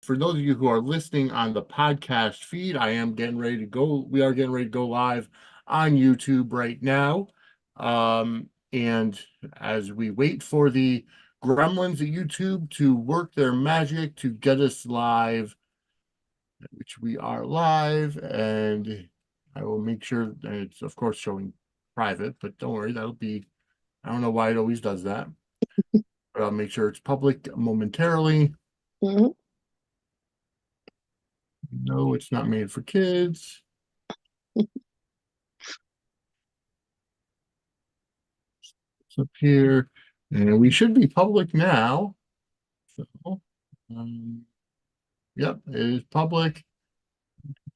for those of you who are listening on the podcast feed, I am getting ready to go. We are getting ready to go live on YouTube right now. And as we wait for the gremlins at YouTube to work their magic to get us live, which we are live, and I will make sure that it's, of course, showing private, but don't worry, that'll be, I don't know why it always does that, but I'll make sure it's public momentarily. Mhm. No, it's not made for kids. It's up here, and we should be public now. So, um, yep, it is public.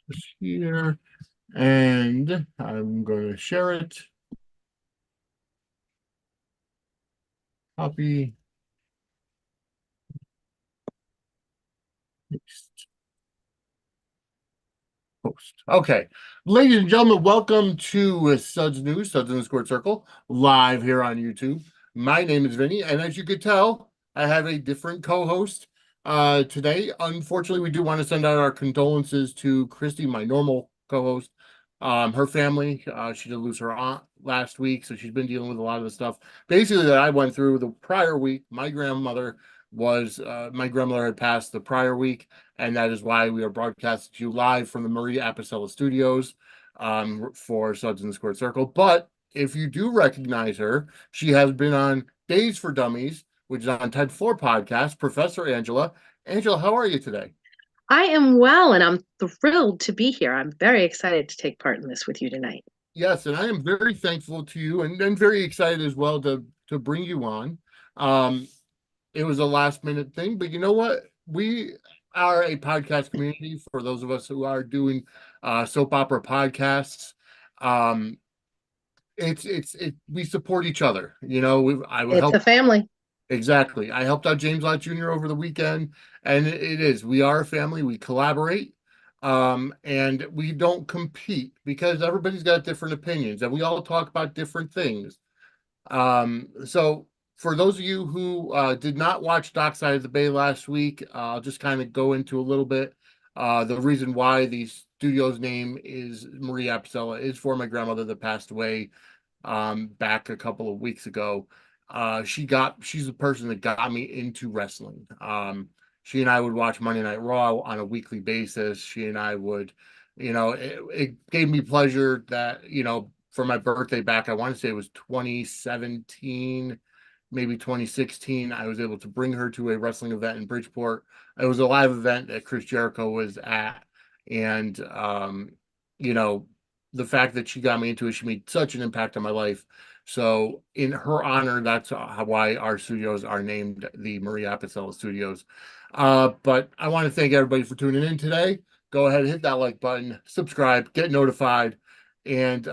It's here, and I'm going to share it. Copy. Paste. Post. Okay. Ladies and gentlemen, welcome to Suds News, Suds in the Squared Circle, live here on YouTube. My name is Vinnie, and as you could tell, I have a different co-host today. Unfortunately, we do want to send out our condolences to Christy, my normal co-host. Her family, she did lose her aunt last week, so she's been dealing with a lot of the stuff basically that I went through the prior week. My grandmother had passed the prior week, and that is why we are broadcasting to you live from the Maria Apicella Studios for Suds in the Squared Circle. But if you do recognize her, she has been on Days for Dummies, which is on TED 4 podcast, Professor Angela. Angela, how are you today? I am well, and I'm thrilled to be here. I'm very excited to take part in this with you tonight. Yes, and I am very thankful to you and very excited as well to bring you on. Um, it was a last minute thing, but you know what? We are a podcast community for those of us who are doing soap opera podcasts. Um, we support each other. I would It's a help. family. Exactly. I helped out James Lott Jr. over the weekend, and we are a family. We collaborate, and we don't compete because everybody's got different opinions, and we all talk about different things. So for those of you who did not watch Dockside of the Bay last week, I'll just kind of go into a little bit. The reason why the studio's name is Maria Apicella is for my grandmother that passed away back a couple of weeks ago. She's the person that got me into wrestling. She and I would watch Monday Night Raw on a weekly basis. She and I would, it gave me pleasure that, for my birthday back, I want to say it was 2017, maybe 2016, I was able to bring her to a wrestling event in Bridgeport. It was a live event that Chris Jericho was at. And, you know, the fact that she got me into it, she made such an impact on my life. So, in her honor, that's why our studios are named the Maria Apicella Studios. But I want to thank everybody for tuning in today. Go ahead and hit that like button, subscribe, get notified. And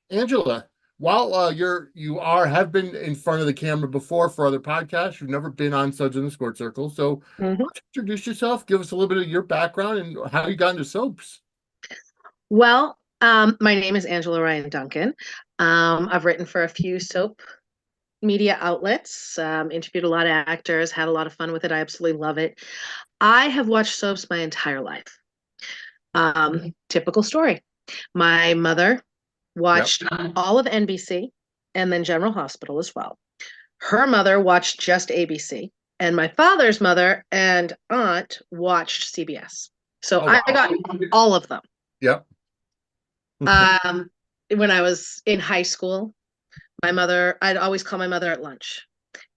Angela, while have been in front of the camera before for other podcasts, you've never been on Suds in the Squirt Circle. So, why Mhm. don't you introduce yourself? Give us a little bit of your background and how you got into soaps. Well, my name is Angela Ryan-Duncan. I've written for a few soap media outlets, interviewed a lot of actors, had a lot of fun with it. I absolutely love it. I have watched soaps my entire life. Typical story. My mother Yep. watched all of NBC and then General Hospital as well. Her mother watched just ABC, and my father's mother and aunt watched CBS. So Oh I wow. got all of them. Yep. Um, when I was in high school, I'd always call my mother at lunch.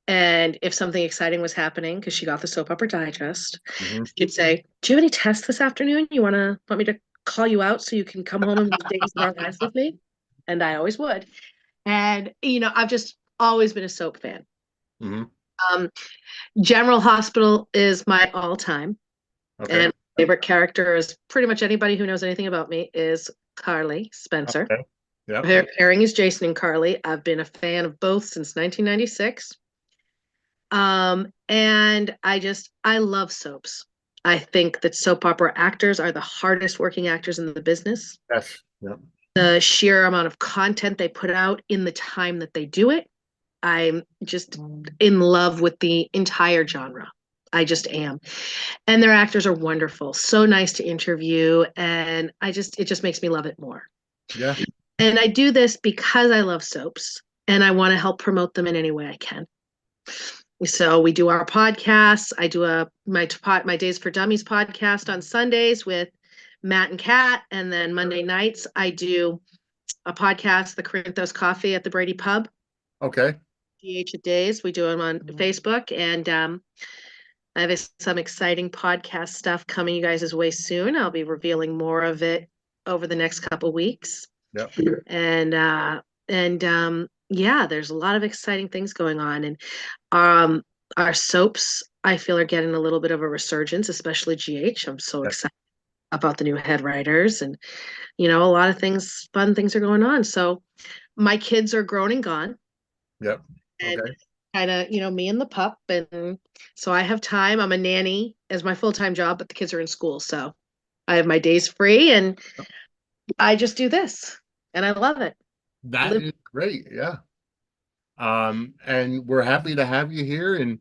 And if something exciting was happening, because she got the soap opera digest, Mhm. she'd say, "Do you have any tests this afternoon? You want me to call you out so you can come home and watch Days of Our Lives with me?" And I always would. And I've just always been a soap fan. Mhm. Um, General Hospital is my all-time, Okay. and favorite character is pretty much anybody who knows anything about me is Carly Spencer. Okay. Yep. Her pairing is Jason and Carly. I've been a fan of both since 1996. And I love soaps. I think that soap opera actors are the hardest working actors in the business. Yes. Yep. The sheer amount of content they put out in the time that they do it, I'm just in love with the entire genre. I just am. And their actors are wonderful. So nice to interview. And it just makes me love it more. Yeah. And I do this because I love soaps and I want to help promote them in any way I can. So we do our podcasts. I do my Days for Dummies podcast on Sundays with Matt and Kat, and then Monday nights I do a podcast, the Corinthos Coffee at the Brady Pub. Okay. GH Days. We do them on Facebook, and I have some exciting podcast stuff coming you guys' way soon. I'll be revealing more of it over the next couple weeks. Yep. And yeah, there's a lot of exciting things going on, and our soaps I feel are getting a little bit of a resurgence, especially GH. I'm so Yep. excited about the new head writers, and a lot of fun things are going on. So my kids are grown and gone. Yep. And Okay. kind of, me and the pup. And so I have time. I'm a nanny as my full-time job, but the kids are in school. So I have my days free and I just do this and I love it. That is great. Yeah. And we're happy to have you here. And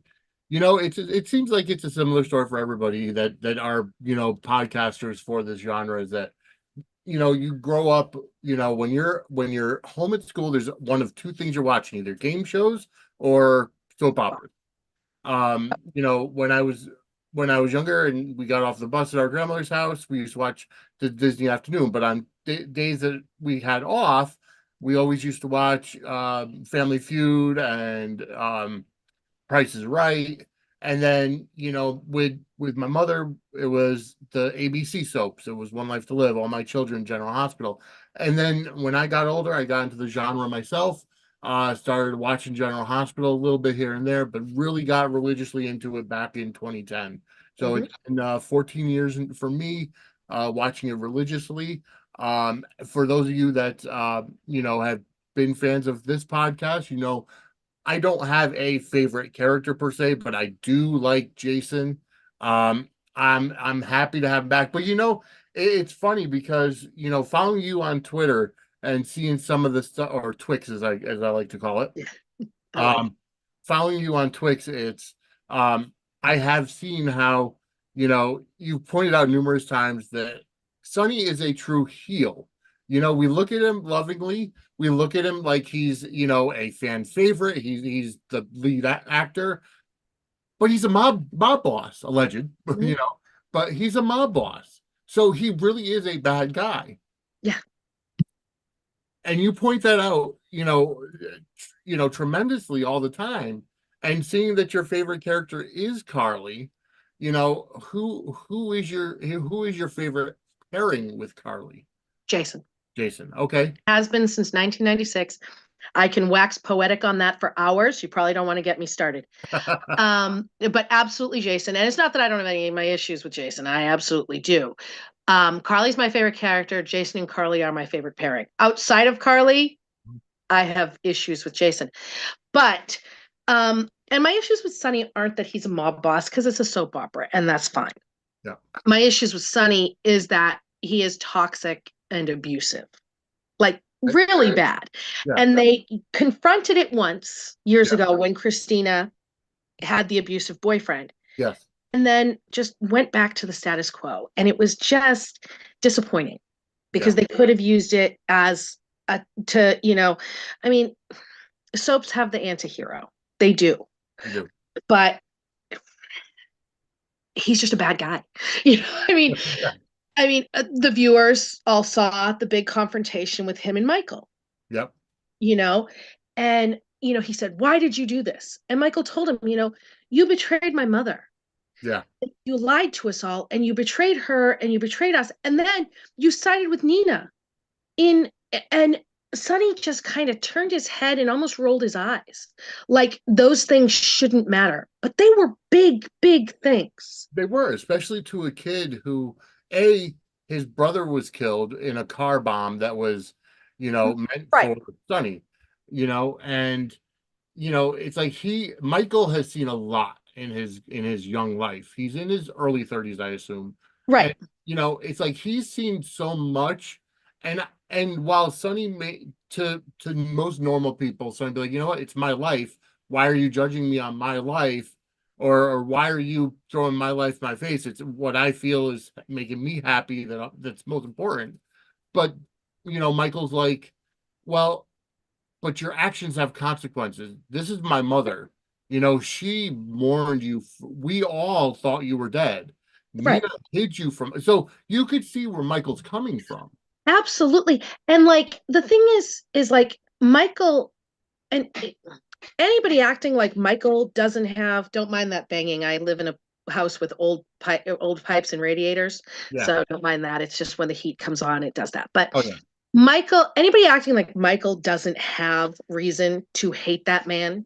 it seems like it's a similar story for everybody that are podcasters for this genre. Is that you grow up, when you're home at school, there's one of two things you're watching, either game shows or soap operas. When I was younger and we got off the bus at our grandmother's house, we used to watch the Disney afternoon. But on days that we had off, we always used to watch Family Feud and Price is Right. And then, with my mother, it was the ABC soaps. It was One Life to Live, All My Children, General Hospital. And then when I got older, I got into the genre myself. Started watching General Hospital a little bit here and there, but really got religiously into it back in 2010. So it's been 14 years for me watching it religiously. For those of you that have been fans of this podcast, I don't have a favorite character per se, but I do like Jason. I'm happy to have him back. But it's funny because following you on Twitter and seeing some of the stuff, or Twix as I like to call it. Following you on Twix, it's I have seen how you pointed out numerous times that Sonny is a true heel. We look at him lovingly. We look at him like he's, a fan favorite. He's the lead actor, but he's a mob boss, alleged, but he's a mob boss. So he really is a bad guy. Yeah. And you point that out, tremendously all the time. And seeing that your favorite character is Carly, who is your favorite pairing with Carly? Jason. Jason. Okay. Has been since 1996. I can wax poetic on that for hours. You probably don't want to get me started. But absolutely Jason. And it's not that I don't have any of my issues with Jason. I absolutely do. Carly's my favorite character. Jason and Carly are my favorite pairing. Outside of Carly, I have issues with Jason. But and my issues with Sonny aren't that he's a mob boss, because it's a soap opera, and that's fine. Yeah. My issues with Sonny is that he is toxic and abusive. Like really bad. Yeah. And they confronted it once years ago when Christina had the abusive boyfriend. Yes. And then just went back to the status quo. And it was just disappointing because they could have used it as soaps have the anti-hero. They do. They do. But he's just a bad guy. The viewers all saw the big confrontation with him and Michael. Yep. And he said, "Why did you do this?" And Michael told him, "You betrayed my mother. Yeah. You lied to us all, and you betrayed her, and you betrayed us, and then you sided with Nina." And Sonny just kind of turned his head and almost rolled his eyes, like those things shouldn't matter, but they were big, big things. They were, especially to a kid who, his brother was killed in a car bomb that was, meant for Sonny, and it's like Michael has seen a lot in his young life. He's in his early 30s, I assume. Right. And, it's like he's seen so much, and while Sonny to most normal people, Sonny be like, you know what, it's my life. Why are you judging me on my life? or why are you throwing my life in my face? It's what I feel is making me happy that's most important. But Michael's like, well, but your actions have consequences. This is my mother. She mourned you. We all thought you were dead. Right. Nina hid you from. So you could see where Michael's coming from. Absolutely. And like the thing is like Michael and anybody acting like Michael doesn't have, don't mind that banging. I live in a house with old pipes and radiators, Yeah. so don't mind that. It's just when the heat comes on, it does that. But Oh yeah. Michael, anybody acting like Michael doesn't have reason to hate that man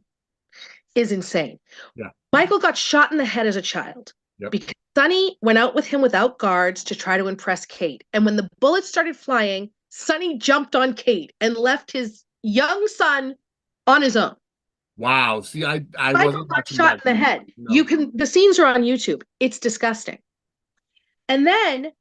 is insane. Yeah. Michael got shot in the head as a child Yep. because Sonny went out with him without guards to try to impress Kate. And when the bullets started flying, Sonny jumped on Kate and left his young son on his own. Wow. See, I Michael wasn't got watching shot that. in the head. No. The scenes are on YouTube. It's disgusting. And then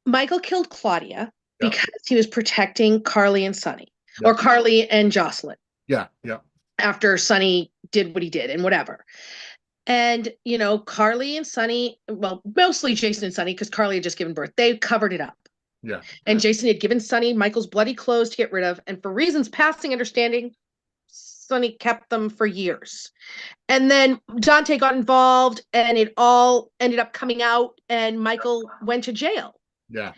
Michael killed Claudia Yeah. because he was protecting Carly and Sonny, Yeah. or Carly and Jocelyn, Yeah. Yeah. after Sonny did what he did and whatever. And, Carly and Sonny, well, mostly Jason and Sonny, because Carly had just given birth, they covered it up. Yeah. And Jason had given Sonny Michael's bloody clothes to get rid of. And for reasons passing understanding, Sonny kept them for years. And then Dante got involved and it all ended up coming out and Michael went to jail. Yeah.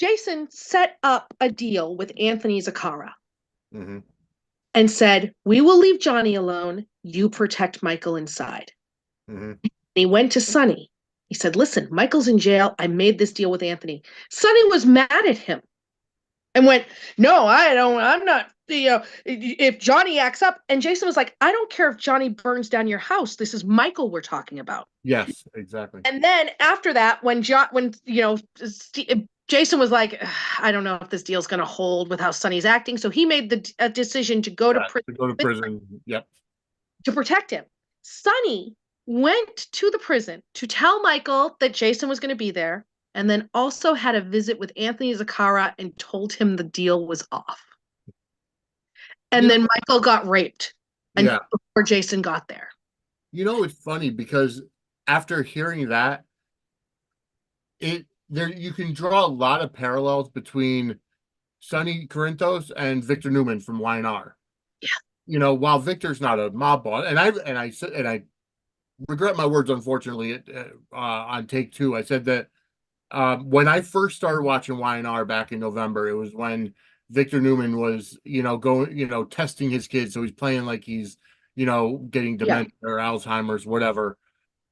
Jason set up a deal with Anthony Zaccara Mm-hmm. and said, "We will leave Johnny alone. You protect Michael inside." Mm-hmm. He went to Sonny. He said, "Listen, Michael's in jail. I made this deal with Anthony." Sonny was mad at him and went, "No, I don't. I'm not. If Johnny acts up." And Jason was like, "I don't care if Johnny burns down your house. This is Michael we're talking about." Yes, exactly. And then after that, when Jason was like, "I don't know if this deal's going to hold with how Sonny's acting," so he made the decision to go to Yeah, prison to go to prison. Yep. to protect him. Sonny went to the prison to tell Michael that Jason was going to be there, and then also had a visit with Anthony Zaccara and told him the deal was off. And You know, then Michael got raped and yeah. before Jason got there. It's funny because after hearing that, you can draw a lot of parallels between Sonny Corinthos and Victor Newman from YNR. While Victor's not a mob boss, and I regret my words, unfortunately, on take two. I said that when I first started watching YNR back in November, it was when Victor Newman was, going, testing his kids. So he's playing like he's, getting Yeah. dementia or Alzheimer's, whatever.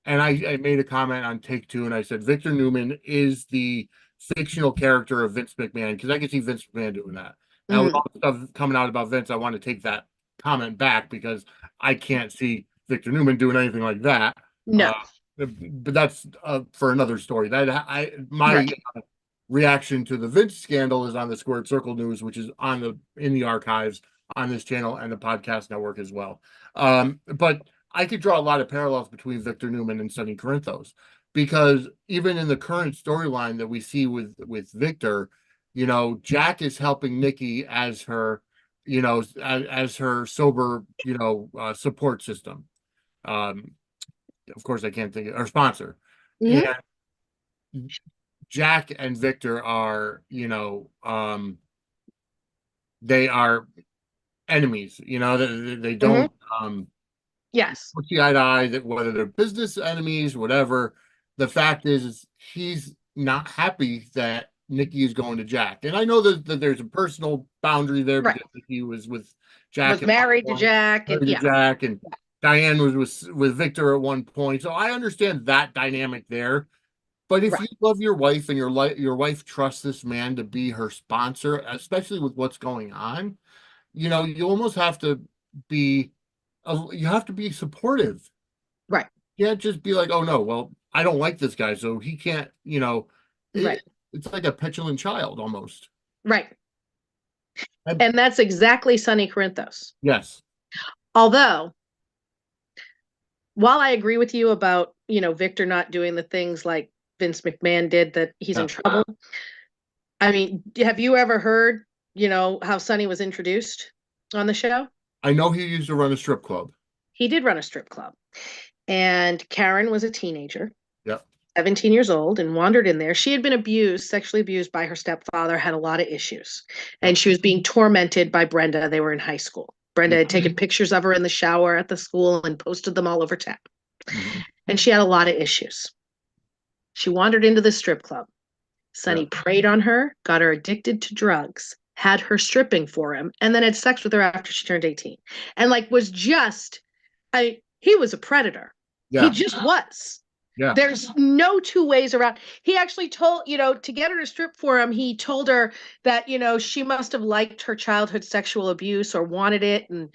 And I made a comment on take two, and I said Victor Newman is the fictional character of Vince McMahon, because I could see Vince McMahon doing that. Now, with Mm-hmm. all the stuff coming out about Vince, I want to take that comment back because I can't see Victor Newman doing anything like that. No. But that's for another story. That my Right. reaction to the Vince scandal is on the Squared Circle News, which is in the archives on this channel and the podcast network as well. But I could draw a lot of parallels between Victor Newman and Sonny Corinthos, because even in the current storyline that we see with Victor, Jack is helping Nikki as her, as her sober, support system. Of course, I can't think of our sponsor. Mm-hmm. And Jack and Victor are, they are enemies. They Mm-hmm. don't Yes. see eye to eye, that whether they're business enemies, whatever. The fact is he's not happy that Nikki is going to Jack. And I know that there's a personal boundary there Right. because Nikki was with Jack Was at one married to point, Jack and married to yeah. Jack, and Diane was with Victor at one point. So I understand that dynamic there. But if Right. you love your wife and your wife trusts this man to be her sponsor, especially with what's going on, you almost have to be you have to be supportive. Right. You can't just be like, oh no, well, I don't like this guy, so he can't, Right. it's like a petulant child almost. Right. And And that's exactly Sonny Corinthos. yes. Although, while I agree with you about, Victor not doing the things like Vince McMahon did, that he's in Yeah. trouble. I mean, have you ever heard, how Sonny was introduced on the show? I know he used to run a strip club. He did run a strip club. and Karen was a teenager, Yep. 17 years old, and wandered in there. She had been abused, sexually abused by her stepfather, had a lot of issues, and Yep. she was being tormented by Brenda. They were in high school. Brenda had taken pictures of her in the shower at the school and posted them all over town. Mhm. And she had a lot of issues. She wandered into the strip club. Sonny Yep. preyed on her, got her addicted to drugs, had her stripping for him, and then had sex with her after she turned 18. And like was just, he was a predator. He Yeah. just was. Yeah. There's no two ways around. He actually told, to get her to strip for him, he told her that, she must have liked her childhood sexual abuse or wanted it. And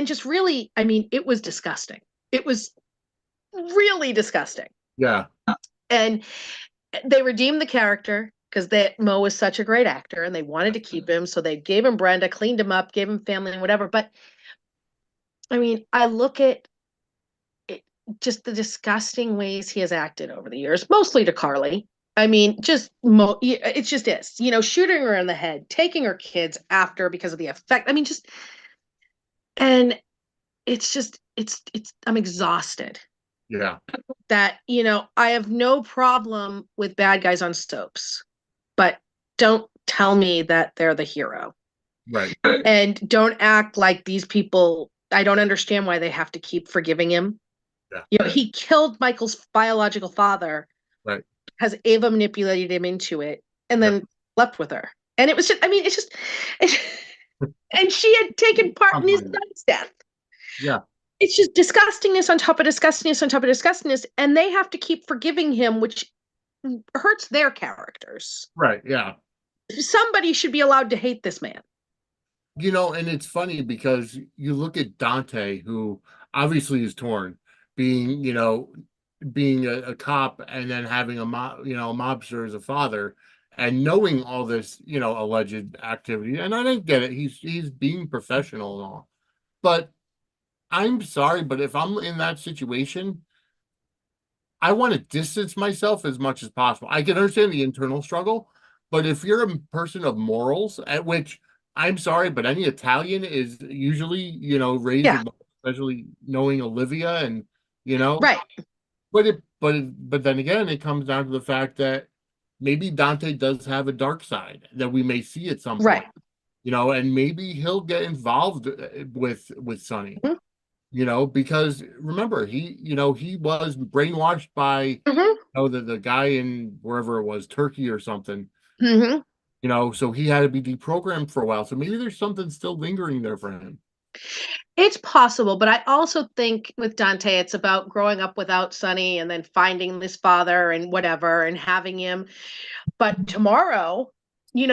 just really, I mean, it was disgusting. It was really disgusting. Yeah. And they redeemed the character because that Mo was such a great actor and they wanted to keep him. So they gave him Brenda, cleaned him up, gave him family and whatever. But I mean, I look at it, just the disgusting ways he has acted over the years, mostly to Carly. I mean, it just is, shooting her in the head, taking her kids after because of the effect. I mean, and I'm exhausted Yeah. that, I have no problem with bad guys on soaps, but don't tell me that they're the hero. Right. And don't act like these people, I don't understand why they have to keep forgiving him. Yeah. He killed Michael's biological father, Right. has Ava manipulated him into it, and Yeah. then slept with her. And it was just, I mean, and she had taken part in his son's death. Yeah. It's just disgustingness on top of disgustingness on top of disgustingness. And they have to keep forgiving him, which hurts their characters. Right. Yeah. Somebody should be allowed to hate this man. And it's funny because you look at Dante, who obviously is torn, being, being a cop and then having a mobster as a father, and knowing all this, alleged activity. And I don't get it. He's being professional and all. But I'm sorry, but if I'm in that situation, I want to distance myself as much as possible. I can understand the internal struggle, but if you're a person of morals, at which I'm sorry, but any Italian is usually, raised Yeah. with, especially knowing Olivia and, you know, Right. but then again, it comes down to the fact that maybe Dante does have a dark side that we may see at some Right. point, and maybe he'll get involved with Sonny. Mhm. Because remember, he was brainwashed by, Mhm. the guy in wherever it was, Turkey or something, Mhm. so he had to be deprogrammed for a while. So maybe there's something still lingering there for him. It's possible, but I also think with Dante, it's about growing up without Sonny and then finding this father and whatever and having him. But tomorrow,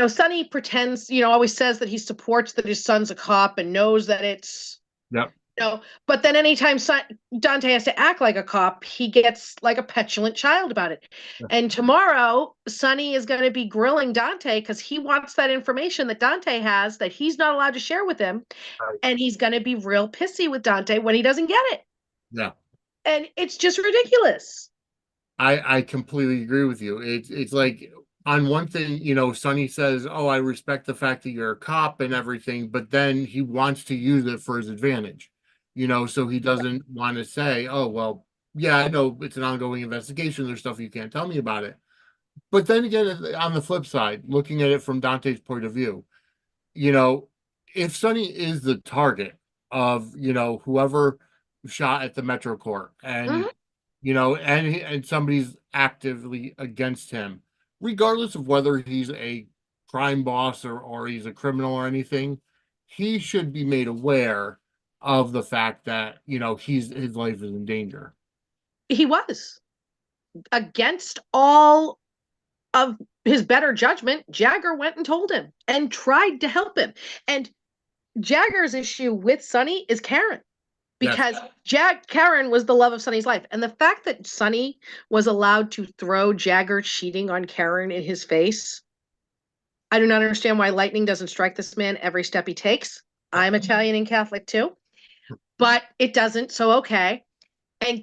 Sonny pretends, always says that he supports that his son's a cop and knows that it's, Yep. but then anytime Dante has to act like a cop, he gets like a petulant child about it. Yeah. And tomorrow, Sonny is going to be grilling Dante because he wants that information that Dante has that he's not allowed to share with him. Right. And he's going to be real pissy with Dante when he doesn't get it. Yeah. And it's just ridiculous. I completely agree with you. It's like, on one thing, Sonny says, "Oh, I respect the fact that you're a cop and everything," but then he wants to use it for his advantage. So he doesn't want to say, "Oh, well, yeah, I know it's an ongoing investigation. There's stuff you can't tell me about it." But then again, on the flip side, looking at it from Dante's point of view, you know, if Sonny is the target of, whoever shot at the Metro Court, and Mhm. and somebody's actively against him, regardless of whether he's a crime boss or he's a criminal or anything, he should be made aware of the fact that, his life is in danger. He was against all of his better judgment. Jagger went and told him and tried to help him. And Jagger's issue with Sonny is Karen. Yes. Because Karen was the love of Sonny's life. And the fact that Sonny was allowed to throw Jagger cheating on Karen in his face, I do not understand why lightning doesn't strike this man every step he takes. I'm Italian and Catholic too, but it doesn't. So, okay. And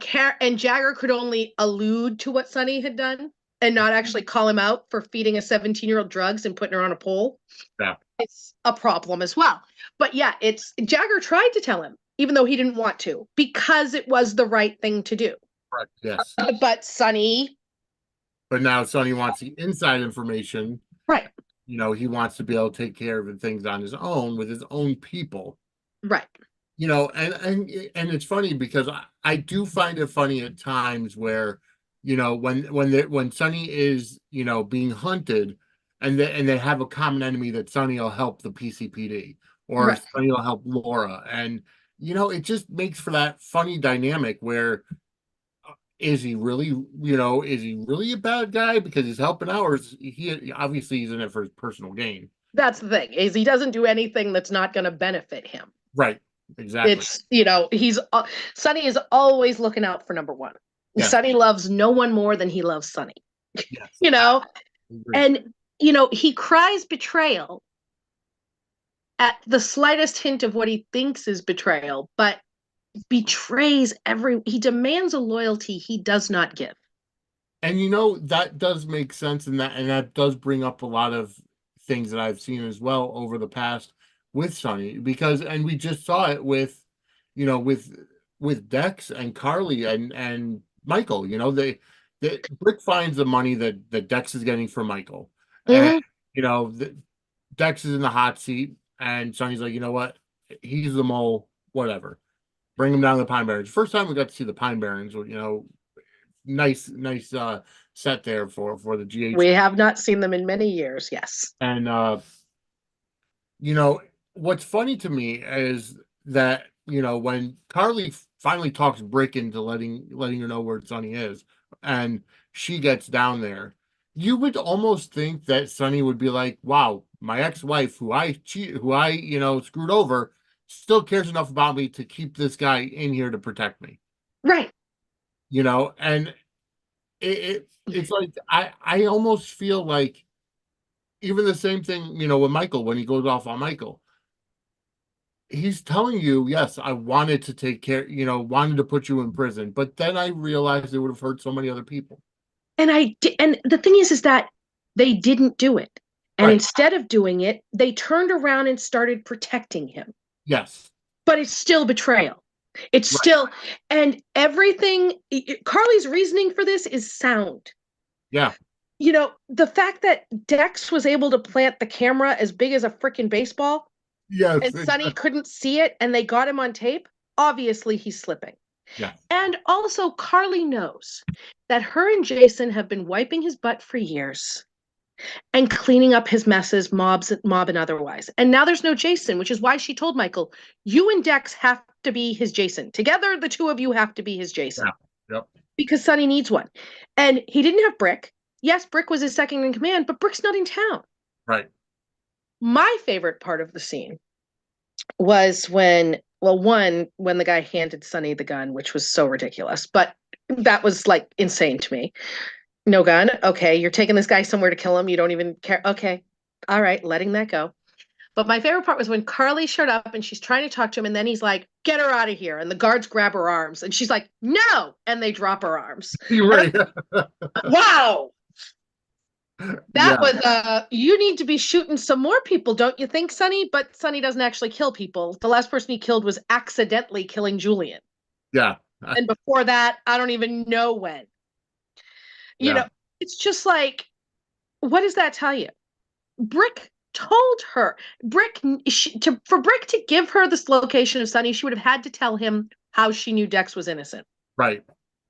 Jagger could only allude to what Sonny had done and not actually call him out for feeding a 17-year-old drugs and putting her on a pole. Yeah. It's a problem as well. But yeah, Jagger tried to tell him. even though he didn't want to, because it was the right thing to do. Correct. Yes. But Sonny, But now Sonny wants the inside information. right, He wants to be able to take care of things on his own with his own people. right, And it's funny because I do find it funny at times where, when Sonny is, being hunted, and they have a common enemy, that Sonny will help the PCPD, or right. Sonny will help Laura. And it just makes for that funny dynamic where, is he really a bad guy because he's helping out, or is he obviously he's in it for his personal gain? That's the thing, is he doesn't do anything that's not going to benefit him. Right. Exactly. It's, Sonny is always looking out for number one. Yes. Sonny loves no one more than he loves Sonny. Yes. And he cries betrayal at the slightest hint of what he thinks is betrayal, but he demands a loyalty he does not give. And that does make sense, and that does bring up a lot of things that I've seen as well over the past with Sonny, and we just saw it with Dex and Carly and Michael. Brick finds the money that Dex is getting from Michael, and Mhm. Dex is in the hot seat, and Sonny's like, you know what, he's the mole, whatever, bring him down to the Pine Barrens. First time we got to see the Pine Barrens, nice set there for the GH. We have not seen them in many years. Yes. And what's funny to me is that when Carly finally talks Brick into letting her know where Sonny is, and she gets down there, you would almost think that Sonny would be like, wow, my ex-wife, who I screwed over, still cares enough about me to keep this guy in here to protect me. Right. And it's like I almost feel like even the same thing, with Michael, when he goes off on Michael, he's telling you, yes, I wanted to take care, wanted to put you in prison, but then I realized it would have hurt so many other people. And the thing is that they didn't do it. And Right. instead of doing it, they turned around and started protecting him. Yes. But it's still betrayal. It's Right. still, and everything, Carly's reasoning for this is sound. Yeah. The fact that Dex was able to plant the camera as big as a freaking baseball, Yes. and Sonny couldn't see it, and they got him on tape, obviously he's slipping. Yeah. And also, Carly knows that her and Jason have been wiping his butt for years and cleaning up his messes, mob and otherwise. And now there's no Jason, which is why she told Michael, you and Dex have to be his Jason. Together, the two of you have to be his Jason. Yeah. Yep. Because Sonny needs one. And he didn't have Brick. Yes, Brick was his second in command, but Brick's not in town. Right. My favorite part of the scene was when the guy handed Sonny the gun, which was so ridiculous, but that was like insane to me. No gun. Okay, you're taking this guy somewhere to kill him. You don't even care. Okay, all right, letting that go. But my favorite part was when Carly showed up and she's trying to talk to him, and then he's like, "Get her out of here!" And the guards grab her arms, and she's like, "No!" And they drop her arms. You're right. Wow. That Yeah. was you need to be shooting some more people, don't you think, Sonny? But Sonny doesn't actually kill people. The last person he killed was accidentally killing Julian. Yeah. And before that, I don't even know when. Yeah. It's just like, what does that tell you? Brick told her. For Brick to give her this location of Sonny, she would have had to tell him how she knew Dex was innocent. Right.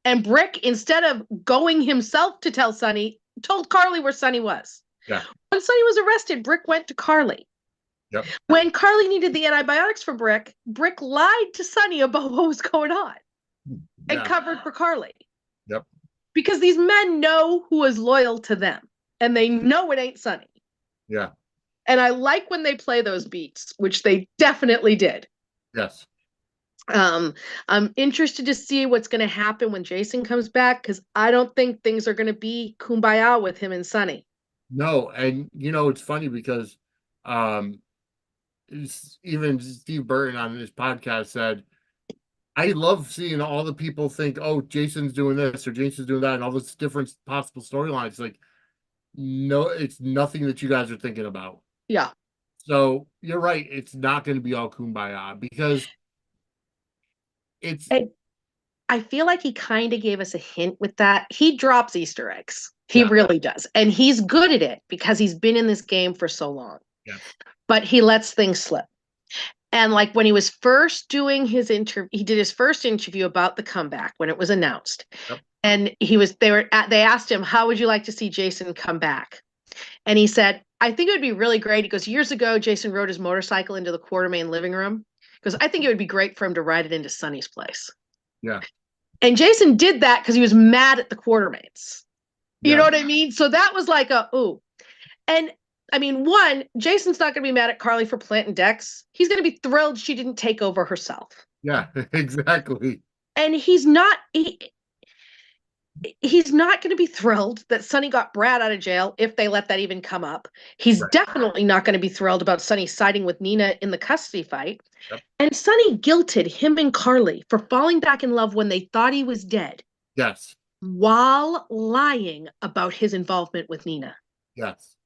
And Brick, instead of going himself to tell Sonny, told Carly where Sonny was. Yeah. When Sonny was arrested, Brick went to Carly. Yep. When Carly needed the antibiotics for Brick, Brick lied to Sonny about what was going on and covered for Carly. Yep. Because these men know who is loyal to them, and they know it ain't Sonny. Yeah. And I like when they play those beats, which they definitely did. Yes. I'm interested to see what's going to happen when Jason comes back, because I don't think things are going to be kumbaya with him and Sonny. No, and it's funny because even Steve Burton on his podcast said, I love seeing all the people think, oh, Jason's doing this or Jason's doing that, and all this different possible storylines. Like, no, it's nothing that you guys are thinking about. Yeah. So you're right. It's not going to be all kumbaya, because It's And I feel like he kind of gave us a hint with that. He drops Easter eggs. He yeah, really does. And he's good at it because he's been in this game for so long. yes, But he lets things slip. And like when he was first doing his interview, he did his first interview about the comeback when it was announced. yep, And they asked him, how would you like to see Jason come back? And he said, I think it would be really great. He goes, years ago, Jason rode his motorcycle into the Quartermain living room. Because I think it would be great for him to ride it into Sonny's place. yeah, And Jason did that because he was mad at the Quartermains. You know yeah, what I mean? So that was like ooh. And I mean, one, Jason's not going to be mad at Carly for planting decks. He's going to be thrilled she didn't take over herself. yeah, exactly. And he's not going to be thrilled that Sonny got Brad out of jail if they let that even come up. He's Right. definitely not going to be thrilled about Sonny siding with Nina in the custody fight. Yep. And Sonny guilted him and Carly for falling back in love when they thought he was dead Yes. while lying about his involvement with Nina. Yes.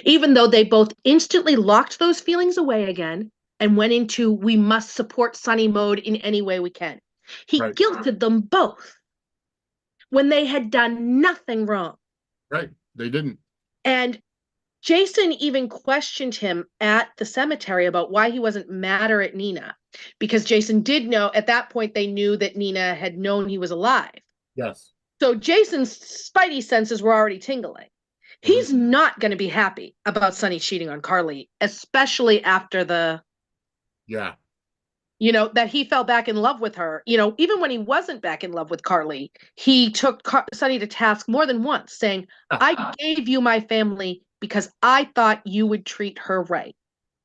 Even though they both instantly locked those feelings away again and went into we must support Sonny mode in any way we can. He Right. guilted them both when they had done nothing wrong. Right. They didn't. And Jason even questioned him at the cemetery about why he wasn't madder at Nina, because Jason did know at that point they knew that Nina had known he was alive. Yes. So Jason's spidey senses were already tingling. Mhm. He's not going to be happy about Sonny cheating on Carly, especially after Yeah. that he fell back in love with her. Even when he wasn't back in love with Carly, he took Sonny to task more than once, saying, I gave you my family because I thought you would treat her right,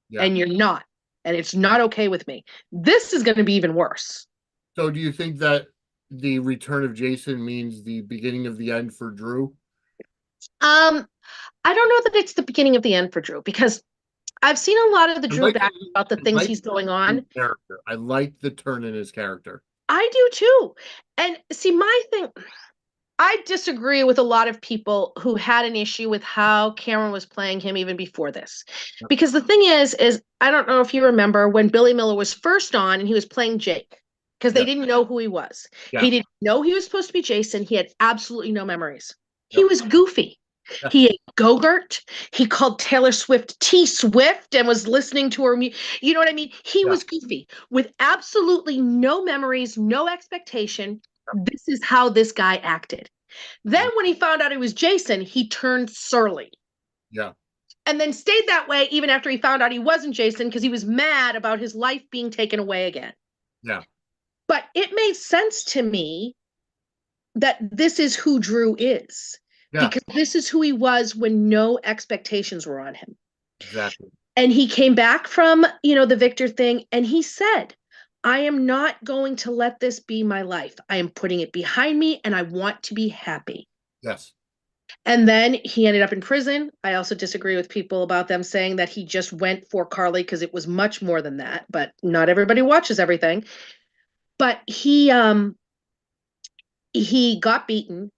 Yeah. and you're not. And it's not okay with me. This is going to be even worse. So do you think that the return of Jason means the beginning of the end for Drew? Um, I don't know that it's the beginning of the end for Drew because I've seen a lot of the I Drew like back about the I things like he's going his on. character. I like the turn in his character. I do too. And see, my thing, I disagree with a lot of people who had an issue with how Cameron was playing him even before this. Yep. Because the thing is I don't know if you remember when Billy Miller was first on and he was playing Jake because they Yeah. didn't know who he was. Yeah. He didn't know he was supposed to be Jason. He had absolutely no memories. He Yep. was goofy. Yeah. He ate Go-Gurt. He called Taylor Swift T Swift and was listening to her music. You know what I mean? He Yeah. was goofy with absolutely no memories, no expectation. This is how this guy acted. Then Mhm. when he found out it was Jason, he turned surly Yeah. and then stayed that way even after he found out he wasn't Jason because he was mad about his life being taken away again. Yeah. But it made sense to me that this is who Drew is Yeah. because this is who he was when no expectations were on him. Exactly. And he came back from, the Victor thing and he said, I am not going to let this be my life. I am putting it behind me and I want to be happy. Yes. And then he ended up in prison. I also disagree with people about them saying that he just went for Carly because it was much more than that, but not everybody watches everything. But he got beaten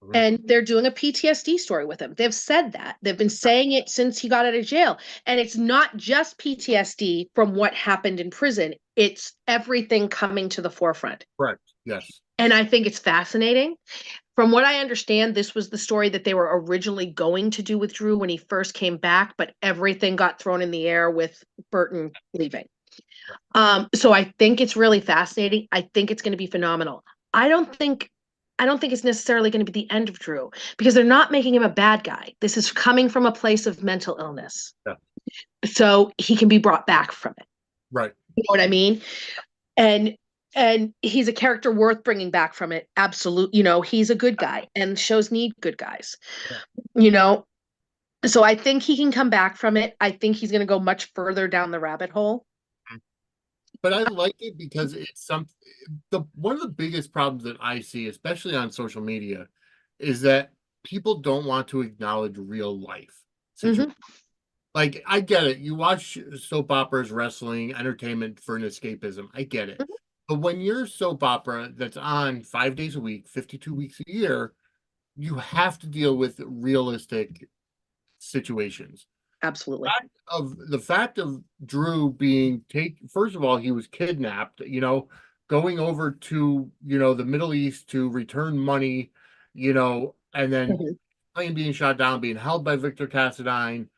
Mhm. and they're doing a PTSD story with him. They've said that. They've been saying it since he got out of jail. And it's not just PTSD from what happened in prison. It's everything coming to the forefront. Correct. Yes. And I think it's fascinating. From what I understand, this was the story that they were originally going to do with Drew when he first came back, but everything got thrown in the air with Burton leaving. So I think it's really fascinating. I think it's going to be phenomenal. I don't think I don't think it's necessarily going to be the end of Drew because they're not making him a bad guy. This is coming from a place of mental illness. Yeah. So he can be brought back from it. Right. You know what I mean? And he's a character worth bringing back from it. Absolutely. He's a good guy and shows need good guys. Yeah. You know, so I think he can come back from it. I think he's going to go much further down the rabbit hole. But I like it because it's the one of the biggest problems that I see, especially on social media, is that people don't want to acknowledge real life situations. Mm-hmm. Like, I get it. You watch soap operas, wrestling, entertainment for an escapism. I get it. But when you're soap opera that's on 5 days a week, 52 weeks a year, you have to deal with realistic situations. Absolutely. The fact of Drew being first of all, he was kidnapped, going over to, the Middle East to return money, and then Mhm. plane being shot down, being held by Victor Cassadine,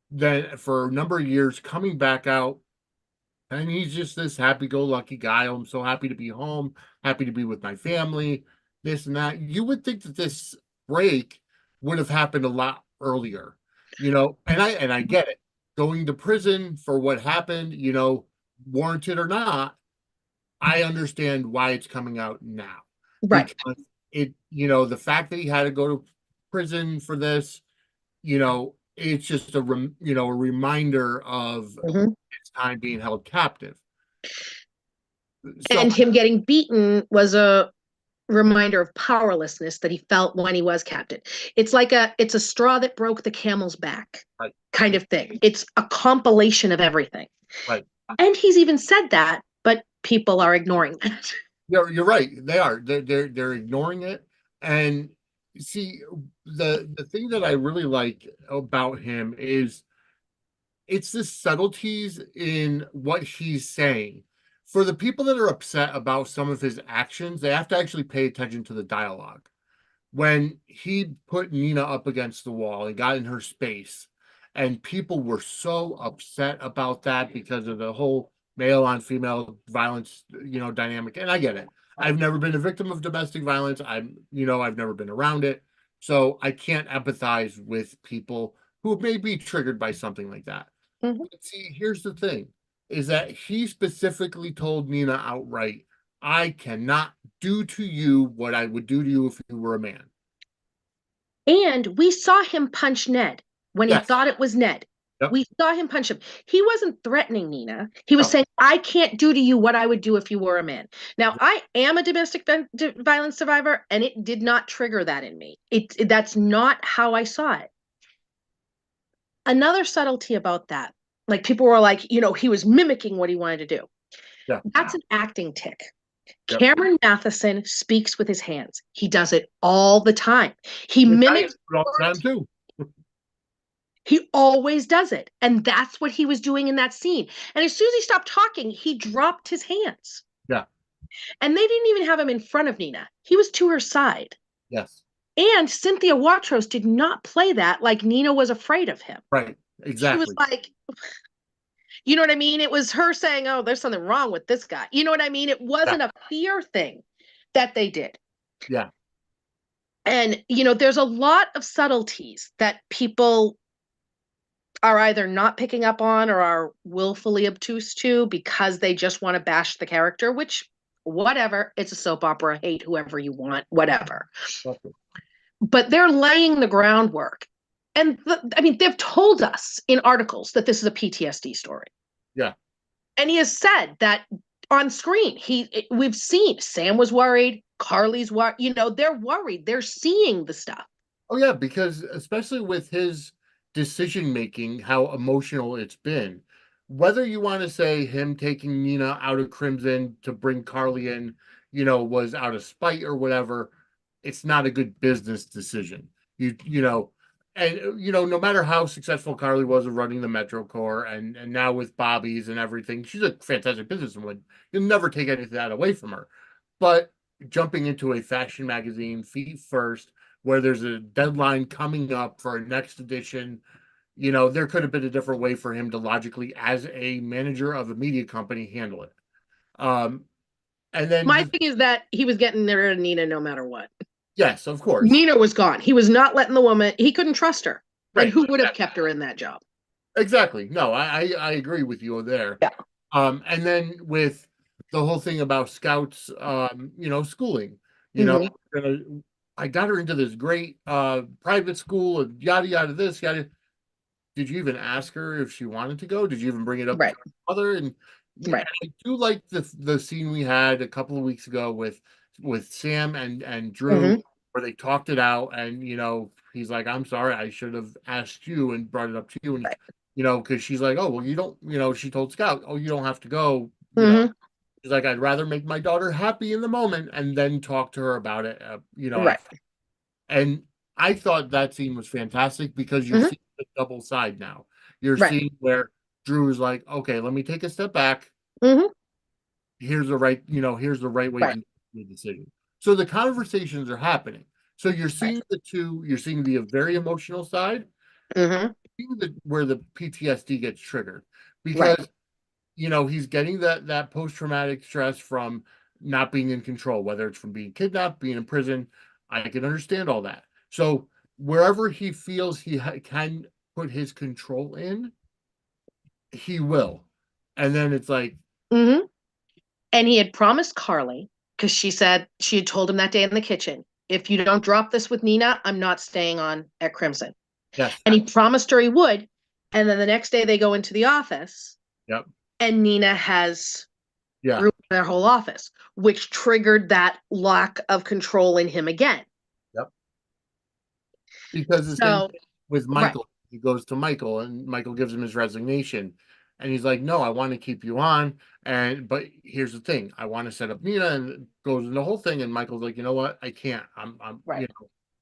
then for a number of years coming back out. And he's just this happy-go-lucky guy. I'm so happy to be home, happy to be with my family, this and that. You would think that this break would have happened a lot earlier, and I get it. Going to prison for what happened, warranted or not, I understand why it's coming out now. Right. Because the fact that he had to go to prison for this, it's just a reminder of Mhm. his time being held captive. So And him getting beaten was a reminder of powerlessness that he felt when he was captain. It's a straw that broke the camel's back right, kind of thing. It's a compilation of everything. right. And he's even said that, but people are ignoring that. You're right. They are. They're ignoring it. And see, the thing that I really like about him is it's the subtleties in what he's saying. For the people that are upset about some of his actions, they have to actually pay attention to the dialogue. When he put Nina up against the wall and got in her space, and people were so upset about that because of the whole male on female violence, dynamic. And I get it. I've never been a victim of domestic violence. I've never been around it. So I can't empathize with people who may be triggered by something like that. Mhm. But see, here's the thing is that he specifically told Nina outright, I cannot do to you what I would do to you if you were a man. And we saw him punch Ned when he Yes. thought it was Ned. Yep. We saw him punch him. He wasn't threatening Nina. He was No. saying, I can't do to you what I would do if you were a man. Now, I am a domestic violence survivor, and it did not trigger that in me. That's not how I saw it. Another subtlety about that, like people were like, he was mimicking what he wanted to do. Yeah. That's an acting tick. Yep. Cameron Matheson speaks with his hands. He does it all the time. He The Italians mimics do it all the time words. too. He always does it. And that's what he was doing in that scene. And as soon as he stopped talking, he dropped his hands. Yeah. And they didn't even have him in front of Nina. He was to her side. Yes. And Cynthia Watros did not play that like Nina was afraid of him. Right. She was Exactly. like, you know what I mean? It was her saying, oh, there's something wrong with this guy. You know what I mean? It Yeah. wasn't a fear thing that they did. Yeah. And, there's a lot of subtleties that people are either not picking up on or are willfully obtuse to because they just want to bash the character, which, whatever, it's a soap opera, hate whoever you want, whatever. Okay. But they're laying the groundwork. And they've told us in articles that this is a PTSD story. Yeah. And he has said that on screen. We've seen Sam was worried, Carly's worried, they're worried. They're seeing the stuff. Oh yeah, because especially with his decision making, how emotional it's been. Whether you want to say him taking Nina out of Crimson to bring Carly in, was out of spite or whatever, it's not a good business decision. No matter how successful Carly was of running the Metro Corps and now with Bobby's and everything, she's a fantastic businesswoman. You'll never take any of that away from her. But jumping into a fashion magazine feet first where there's a deadline coming up for a next edition, there could have been a different way for him to logically, as a manager of a media company, handle it. Um, and then, My thing is that he was getting rid of Nina no matter what. yes, of course. Nina was gone. He was not letting the woman, he couldn't trust her. And Right. who would have kept her in that job? Exactly. No, I agree with you there. Yeah. And then with the whole thing about scouts, schooling, Mhm. I got her into this great private school and yada yada this yada. Did you even ask her if she wanted to go? Did you even bring it up Right. to her mother? And Right. I do like the scene we had a couple of weeks ago with Sam and Drew, Mhm. where they talked it out, and he's like, I'm sorry, I should have asked you and brought it up to you. And Right. because she's like, oh well, you don't, she told Scout, oh, you don't have to go. Mhm. She's like, I'd rather make my daughter happy in the moment and then talk to her about it. Right. And I thought that scene was fantastic because you're Mhm. seeing the double side now. You're Right. seeing where Drew is like, okay, let me take a step back. Mhm. here's the right way Right. to make the decision. So the conversations are happening. So Right. you're seeing the very emotional side, Hmm. seeing where the PTSD gets triggered Right. because he's getting that post-traumatic stress from not being in control, whether it's from being kidnapped, being in prison. I can understand all that. So wherever he feels can put his control in, he will. And then it's like, Hmm. And he had promised Carly, because she had told him that day in the kitchen, if you don't drop this with Nina, I'm not staying on at Crimson. yes, And he promised her he would. And then the next day they go into the office yep, and Nina has yeah, ruined their whole office, which triggered that lack of control in him again. yep. Because the same So, thing with right. Michael, he goes to Michael and Michael gives him his resignation. And he's like, no, I want to keep you on. But here's the thing, I want to set up Nina and goes in the whole thing. And Michael's like, you know what? I can't. Right.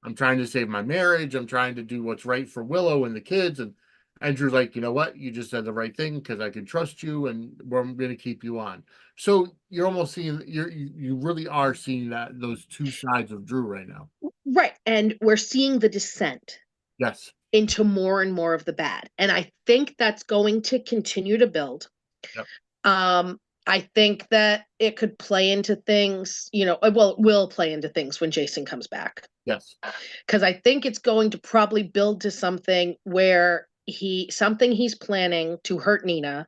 I'm trying to save my marriage. I'm trying to do what's right for Willow and the kids. And Andrew's like, you know what? You just said the right thing because I can trust you and I'm going to keep you on. So you're almost seeing you really are seeing those two sides of Drew right now. Right. And we're seeing the descent Yes. into more and more of the bad. And I think that's going to continue to build. Yep. Um, I think that it could play into things, well, it will play into things when Jason comes back. Yes. Because I think it's going to probably build to something where something he's planning to hurt Nina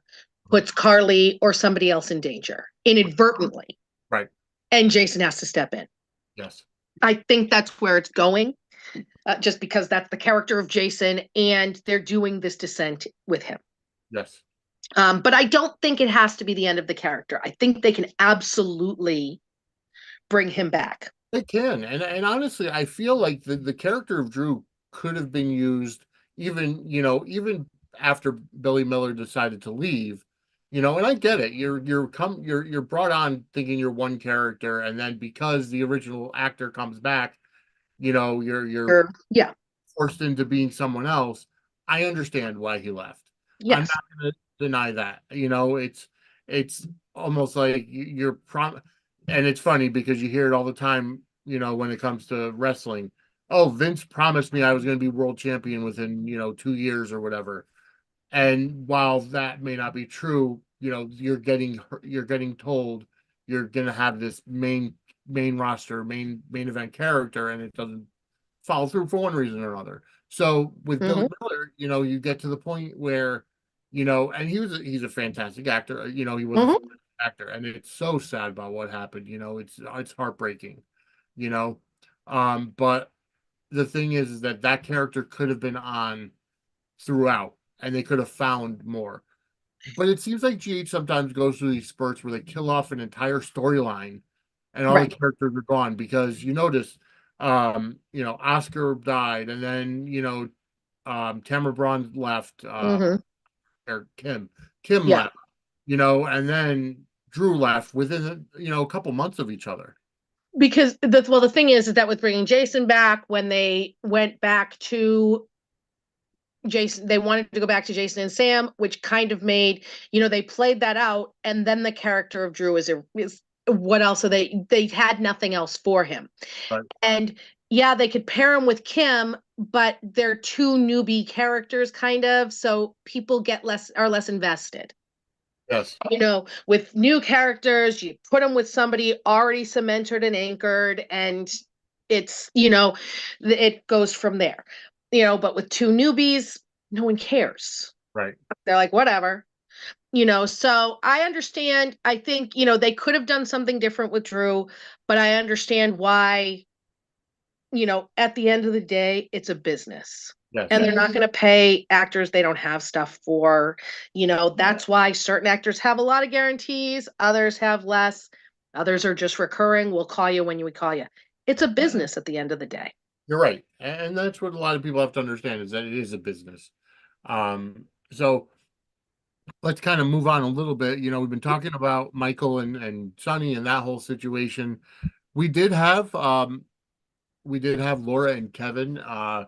puts Carly or somebody else in danger inadvertently. Right. And Jason has to step in. Yes. I think that's where it's going, just because that's the character of Jason and they're doing this descent with him. Yes. But I don't think it has to be the end of the character. I think they can absolutely bring him back. They can. And honestly, I feel like the character of Drew could have been used even after Billy Miller decided to leave. And I get it. You're brought on thinking you're one character, and then because the original actor comes back, you're Or, yeah, forced into being someone else. I understand why he left. I'm yes. not going to deny that. It's almost like you're and it's funny because you hear it all the time. When it comes to wrestling. Oh, Vince promised me I was going to be world champion within 2 years or whatever. And while that may not be true, you're getting told you're going to have this main roster, main event character, and it doesn't follow through for one reason or another. So with Billy Hmm. Miller, you get to the point where, and he's a fantastic actor. He was a Hmm. fantastic actor, and it's so sad about what happened. It's heartbreaking. You know, but the thing is that character could have been on throughout, and they could have found more. But it seems like GH sometimes goes through these spurts where they kill off an entire storyline and all the Right. characters are gone because you notice Oscar died and then Tamara Braun left, Hmm. or Kim Yeah. left, and then Drew left within a couple months of each other. Because the thing is that with bringing Jason back, when they went back to Jason, they wanted to go back to Jason and Sam, which kind of made, they played that out, and then the character of Drew is what else? So they had nothing else for him. Right. And yeah, they could pair him with Kim, but they're two newbie characters, kind of, so people are less invested. Yes. With new characters, you put them with somebody already cemented and anchored, and it goes from there. But with two newbies, no one cares. Right. They're like, whatever. So I understand. I think, they could have done something different with Drew, but I understand why, at the end of the day, it's a business. Yes. And they're not going to pay actors they don't have stuff for. That's why certain actors have a lot of guarantees, others have less, others are just recurring. We'll call you when we call you. It's a business at the end of the day. You're right. And that's what a lot of people have to understand is that it is a business. So let's kind of move on a little bit. We've been talking about Michael and Sonny and that whole situation. We did have Laura and Kevin Mhm.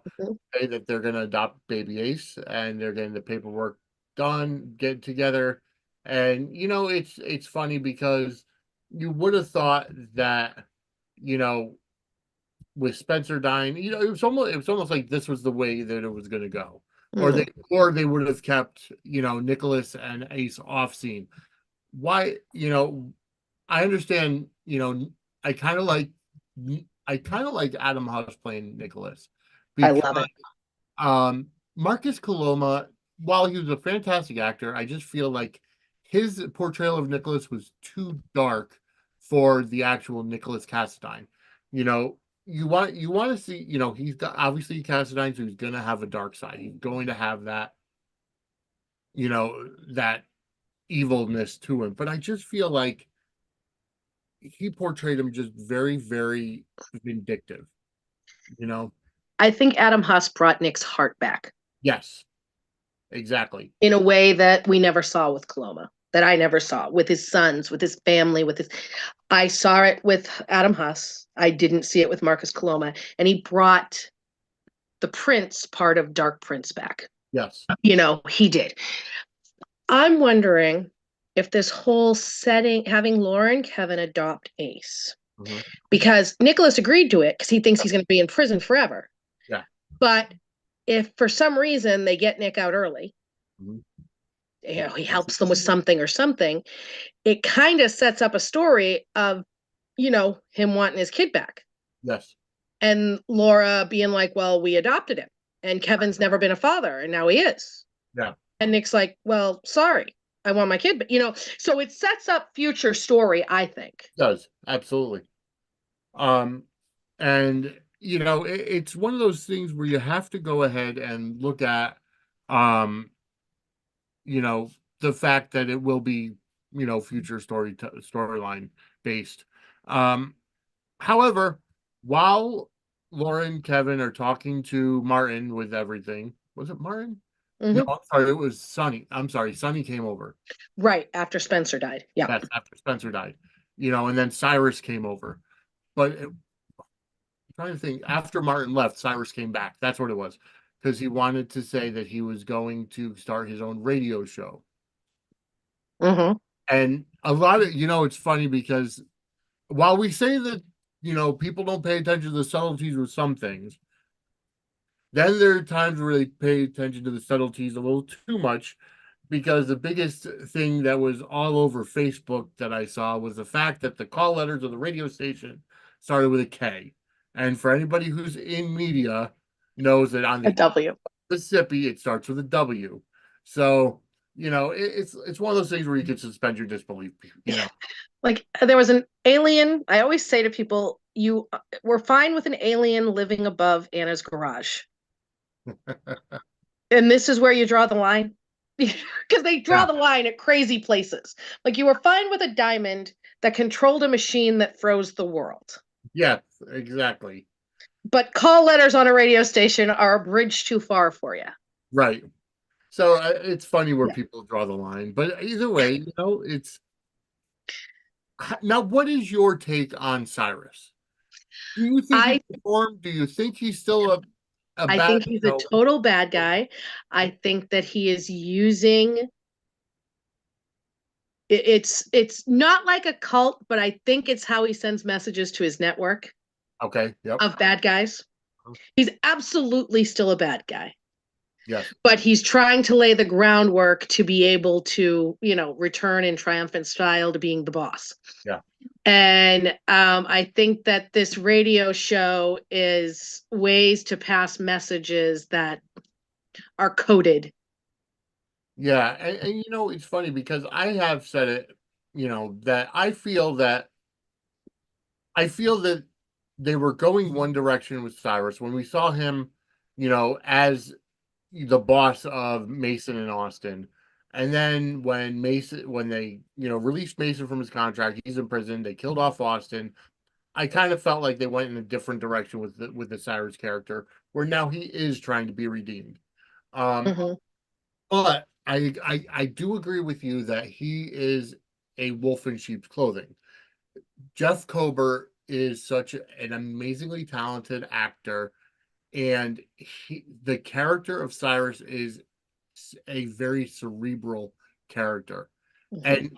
say that they're going to adopt baby Ace and they're getting the paperwork done, get together. And it's funny because you would have thought that, you know, with Spencer dying, it was almost like this was the way that it was going to go, or they Mm, or they would have kept, Nicholas and Ace off scene. Why, I understand, I kind of like I kind of like Adam Huss playing Nicholas I because love it. Marcus Coloma, while he was a fantastic actor, I just feel like his portrayal of Nicholas was too dark for the actual Nicholas Cassadine. You know, you want to see, he's got obviously Cassadine, so he's gonna have a dark side. He's going to have that evilness to him. But I just feel like he portrayed him just very, very vindictive, you know? I think Adam Huss brought Nick's heart back Yes, exactly. in a way that we never saw with Coloma, that I never saw with his sons, with his family, with his. I saw it with Adam Huss. I didn't see it with Marcus Coloma, and he brought the Prince part of Dark Prince back. Yes. He did. I'm wondering if this whole setting, having Laura and Kevin adopt Ace, Mhm. because Nicholas agreed to it because he thinks he's going to be in prison forever. Yeah. But if for some reason they get Nick out early, Mhm. he helps them with something or something, it kind of sets up a story of, him wanting his kid back. Yes. And Laura being like, well, we adopted him. And Kevin's never been a father, and now he is. Yeah. And Nick's like, well, sorry, I want my kid. But, so it sets up future story, I think. Does absolutely. Um, and it's one of those things where you have to go ahead and look at, um, you know, the fact that it will be, future storyline based. Um, However, while Laura and Kevin are talking to Martin with everything, was it Martin? No, Hmm. I'm sorry, it was Sonny. I'm sorry, Sonny came over. Right after Spencer died. Yeah. Yes, after Spencer died. And then Cyrus came over. But I'm trying to think, after Martin left, Cyrus came back. That's what it was. Because he wanted to say that he was going to start his own radio show. Hmm. And a lot of, it's funny because while we say that, people don't pay attention to the subtleties with some things, then there are times where they pay attention to the subtleties a little too much, because the biggest thing that was all over Facebook that I saw was the fact that the call letters of the radio station started with a K. And for anybody who's in media knows that on A the W. Mississippi, it starts with a W. So, it's one of those things where you can suspend your disbelief. Like there was an alien. I always say to people, you we're fine with an alien living above Anna's garage. And this is where you draw the line. Because they draw Yeah. the line at crazy places. Like you were fine with a diamond that controlled a machine that froze the world. Yes, exactly. But call letters on a radio station are a bridge too far for you. Right. So it's funny where Yeah. people draw the line, but either way, it's now. What is your take on Cyrus? Do you think he I performed? Do you think he's still a I bad? think he's a total bad guy. I think that he is using it's not like a cult, but I think it's how he sends messages to his network Okay. Yep. of bad guys. He's absolutely still a bad guy, Yes. but he's trying to lay the groundwork to be able to, return in triumphant style to being the boss. Yeah. And I think that this radio show is ways to pass messages that are coded. Yeah. And it's funny because I have said it. That I feel that they were going one direction with Cyrus when we saw him, as the boss of Mason and Austin. And then when they, released Mason from his contract, he's in prison. They killed off Austin. I kind of felt like they went in a different direction with the Cyrus character, where now he is trying to be redeemed. Um, Mhm. but I do agree with you that he is a wolf in sheep's clothing. Jeff Kober is such an amazingly talented actor, and the character of Cyrus is a very cerebral character. Mhm. And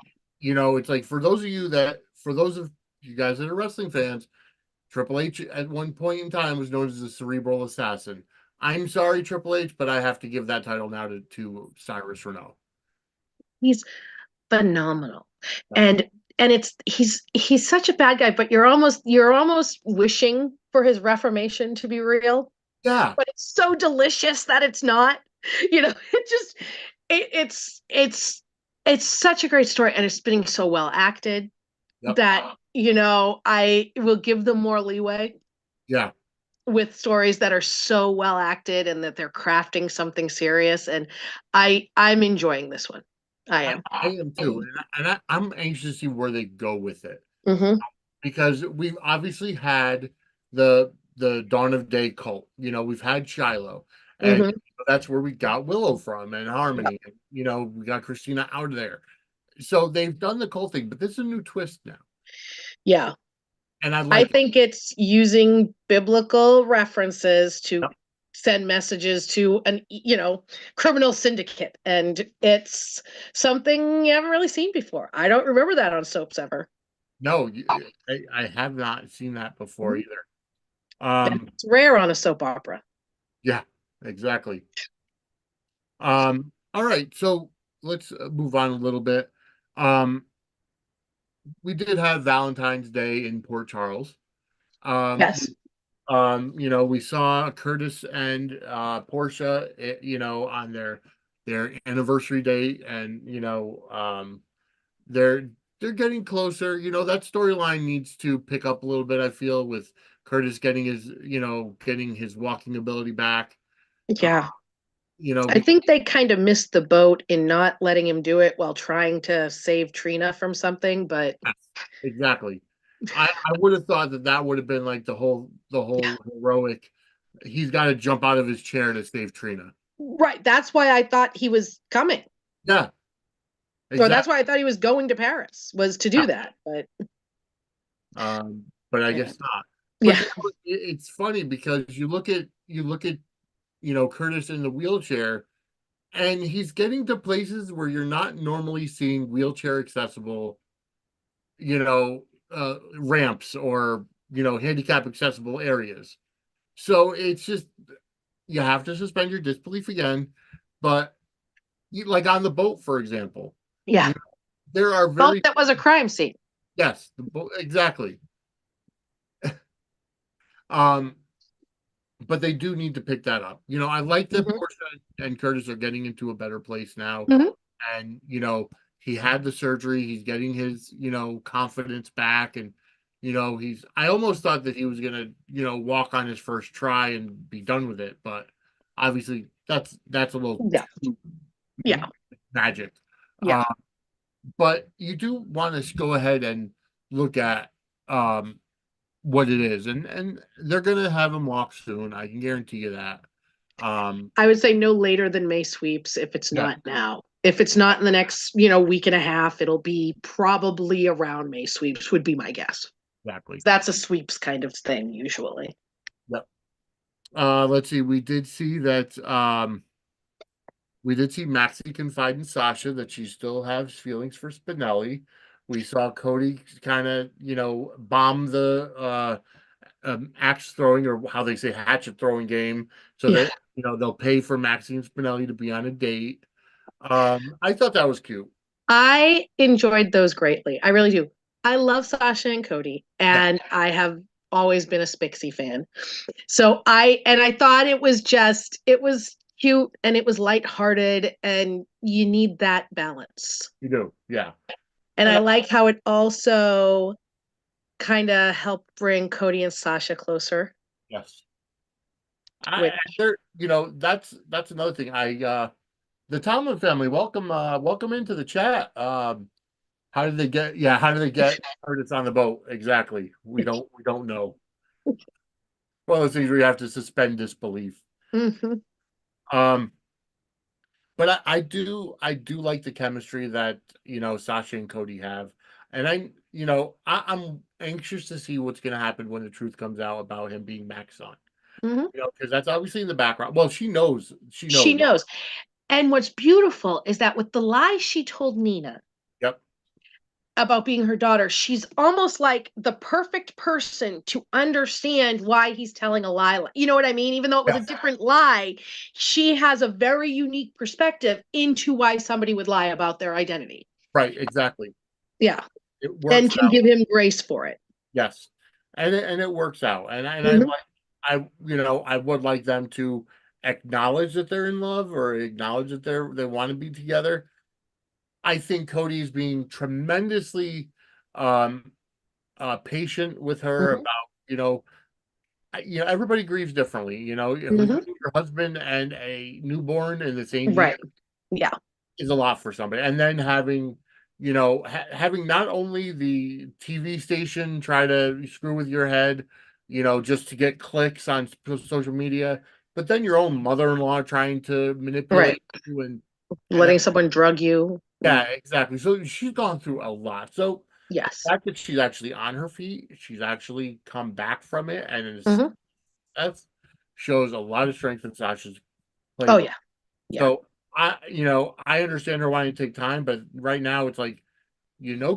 it's like, for those of you that for those of you guys that are wrestling fans, Triple H at one point in time was known as the Cerebral Assassin. I'm sorry, Triple H, but I have to give that title now to Cyrus Renault. He's phenomenal. And it's he's such a bad guy, but you're almost wishing for his reformation to be real, Yeah. but it's so delicious that it's not. It just it's such a great story, and it's been so well acted Yep. that I will give them more leeway Yeah. with stories that are so well acted and that they're crafting something serious. And I'm enjoying this one. I am. I am too, I'm anxious to see where they go with it Mm-hmm. because we've obviously had the Dawn of Day cult. We've had Shiloh, and Mm-hmm. that's where we got Willow from, and Harmony. And, we got Christina out of there. So they've done the cult thing, but this is a new twist now, Yeah. and I I like it. think it's using biblical references to Yep. send messages to an criminal syndicate, and it's something you haven't really seen before. I don't remember that on soaps ever. No, I have not seen that before Mhm. either. It's rare on a soap opera. Yeah, exactly. All right, so let's move on a little bit. Um, we did have Valentine's Day in Port Charles. Um, Yes. we saw Curtis and Portia, on their anniversary date, and they're they're getting closer. That storyline needs to pick up a little bit, I feel, with Curtis getting his walking ability back. Uh, Yeah. I because think they kind of missed the boat in not letting him do it while trying to save Trina from something, but exactly. I would have thought that would have been like the whole heroic. He's got to jump out of his chair to save Trina. right. That's why I thought he was coming. Yeah, Or that's exactly. why I thought he was going to Paris, was to do that. But But I yeah. guess not. But Yeah. it's funny because you look at Curtis in the wheelchair, and he's getting to places where you're not normally seeing wheelchair accessible, ramps or handicap accessible areas. So it's just you have to suspend your disbelief again. But like on the boat, for example, Yeah. you there are Boat very that was a crime scene. yes, the boat exactly. Um, but they do need to pick that up. I like that Hmm. Portia and Curtis are getting into a better place now. Hmm. And, he had the surgery, he's getting his, confidence back. And, I almost thought that he was gonna, walk on his first try and be done with it, but obviously that's a little Yeah. too Yeah. magic. Yeah. Uh, but you do want to go ahead and look at what it is, and they're gonna have him walk soon. I can guarantee you that. Um, I would say no later than May sweeps if it's yeah, not now. If it's not in the next, week and a half, it'll be probably around May sweeps, would be my guess. exactly. That's a sweeps kind of thing usually. Yep. Let's see. We did see Maxie confide in Sasha that she still has feelings for Spinelli. We saw Cody kind of, bomb the axe throwing, or how they say hatchet throwing game, so Yeah. that they'll pay for Maxie and Spinelli to be on a date. I thought that was cute. I enjoyed those greatly. I really do. I love Sasha and Cody, Yeah, and I have always been a Spixie fan. So I thought it was cute and it was lighthearted, and you need that balance. you do. Yeah, And and I like how it also kind of helped bring Cody and Sasha closer, yes. which There, that's another thing. The Tomlin family, welcome into the chat. How did they get Curtis on the boat? Exactly. We don't know. One of those things where you have to suspend disbelief. Mhm. Um, but I do like the chemistry that Sasha and Cody have. And I'm anxious to see what's gonna happen when the truth comes out about him being Mac's son. Mhm. Because that's obviously in the background. Well, she She knows. knows. And what's beautiful is that with the lie she told Nina, Yep. about being her daughter, she's almost like the perfect person to understand why he's telling a lie. You know what I mean? Even though it was a Yes. different lie, she has a very unique perspective into why somebody would lie about their identity. Right, exactly. Yeah. It And works can out. give him grace for it. Yes. And it works out. And I Mhm. like I would like them to acknowledge that they're in love or acknowledge that they want to be together. I think Cody's being tremendously um patient with her Mhm. about, everybody grieves differently, losing Mhm. your husband and a newborn in the same year Right. Yeah. is a lot for somebody. And then having, having not only the TV station try to screw with your head, just to get clicks on social media, but then your own mother-in-law trying to Right. manipulate you and Letting someone drug you. yeah, exactly. So she's gone through a lot. So the Yes. fact that she's actually on her feet, she's actually come back from it, and Mhm. that shows a lot of strength in Sasha's Oh playbook. yeah. Yeah. So I understand her wanting to take time, but right now it's like,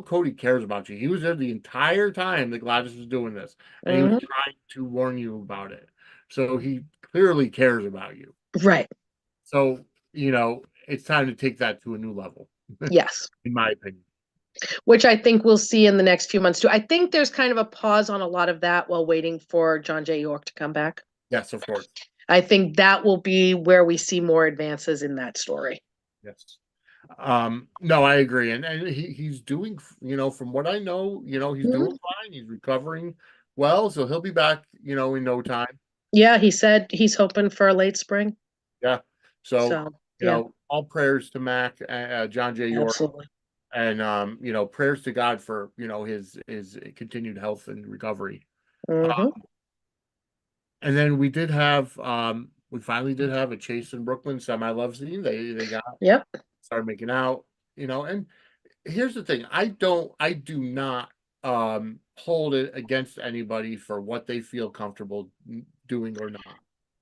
Cody cares about you. He was there the entire time that Gladys was doing this, and he was Mhm. trying to warn you about it. So he clearly cares about you. Right. So, it's time to take that to a new level, Yes. in my opinion. Which I think we'll see in the next few months too. I think there's kind of a pause on a lot of that while waiting for John J. York to come back. Yes, of course. I think that will be where we see more advances in that story. Yes. No, I agree. And he's doing, from what I know, he's doing Mhm. fine. He's recovering well, so he'll be back, in no time. Yeah, he said he's hoping for a late spring. Yeah. So, So, yeah, all prayers to Mac, John J. York, absolutely. and prayers to God for, his continued health and recovery. Hmm. And then we finally did have a Chase in Brooklyn semi-love scene. They got Yep. started making out, and here's the thing. I do not hold it against anybody for what they feel comfortable doing or not.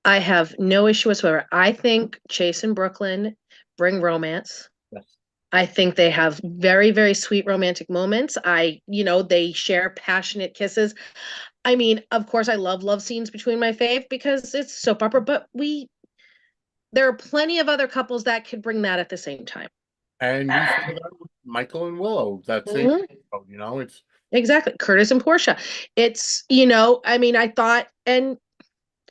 I have no issue whatsoever. I think Chase and Brooklyn bring romance. Yes. I think they have very, very sweet romantic moments. They share passionate kisses. I mean, of course, I love scenes between my fave because it's soap opera, but there are plenty of other couples that could bring that at the same time. And we saw that with Michael and Willow, that same, Mhm. it's Exactly. Curtis and Portia. I mean, I thought, and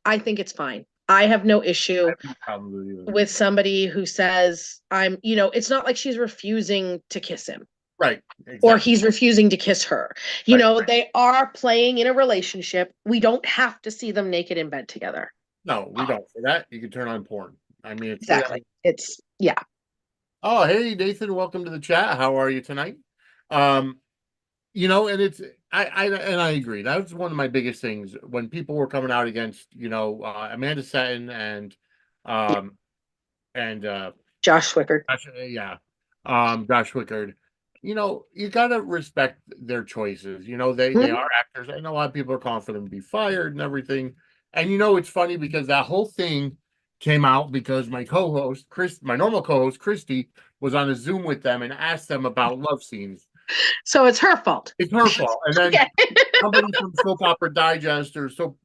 I think it's fine. I have no I issue have no problem with either. with somebody who says, it's not like she's refusing to kiss him Right, or exactly. he's refusing to kiss her. Right. They are playing in a relationship. We don't have to see them naked in bed together. No, we don't. For that, you can turn on porn. I mean, it's free. Exactly. Yeah. Oh, hey, Nathan, welcome to the chat. How are you tonight? Um, and I agree. That was one of my biggest things when people were coming out against, Amanda Seton Yeah. um, and Josh Swickard. Yeah, Josh Wickard. You gotta respect their choices. They Mhm. are actors, and a lot of people are calling for them to be fired and everything. And it's funny because that whole thing came out because my normal co-host Christy, was on a Zoom with them and asked them about love scenes. So it's her fault. It's her fault. And then Okay. somebody from Soap Opera Digest or Soap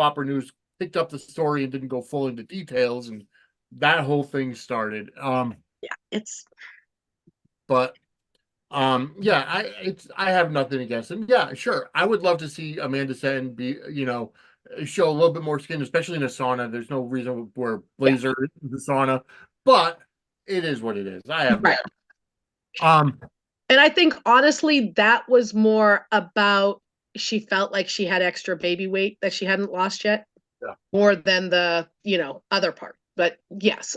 Opera News picked up the story and didn't go full into details, and that whole thing started. Yeah. It's But yeah, I have nothing against him. Yeah, sure. I would love to see Amanda Sen be, show a little bit more skin, especially in a sauna. There's no reason where yeah. Blazer in the sauna, but it is what it is. I have no Right. um And I think honestly, that was more about she felt like she had extra baby weight that she hadn't lost yet, yeah. more than the, other part. But yes,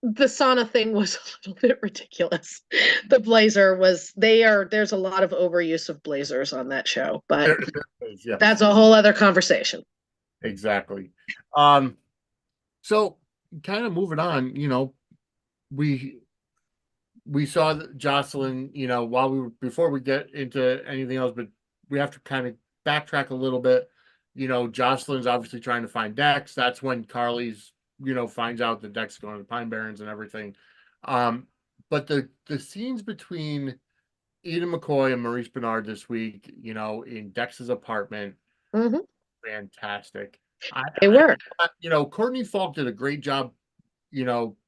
the sauna thing was a little bit ridiculous. The blazer there's a lot of overuse of blazers on that show, but There is, yes, that's a whole other conversation. exactly. Um so kind of moving on, we we saw that Jocelyn, while before we get into anything else, but we have to kind of backtrack a little bit. Jocelyn's obviously trying to find Dex. That's when Carly's, finds out that Dex is going to the Pine Barrens and everything. But the scenes between Eden McCoy and Maurice Bernard this week, in Dex's apartment, Hmm. fantastic. They were. Courtney Falk did a great job,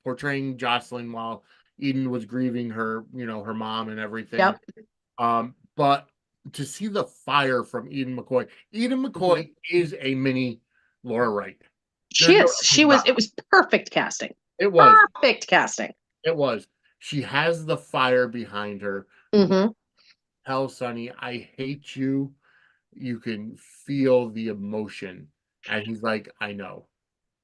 portraying Jocelyn while Eden was grieving her mom and everything. Yep. But to see the fire from Eden McCoy is a mini Laura Wright. She There's no is. doubt about It was perfect casting. it. It was. Perfect casting. It was. She has the fire behind her. Hmm. Tell Sonny, I hate you. You can feel the emotion. And he's like, I know.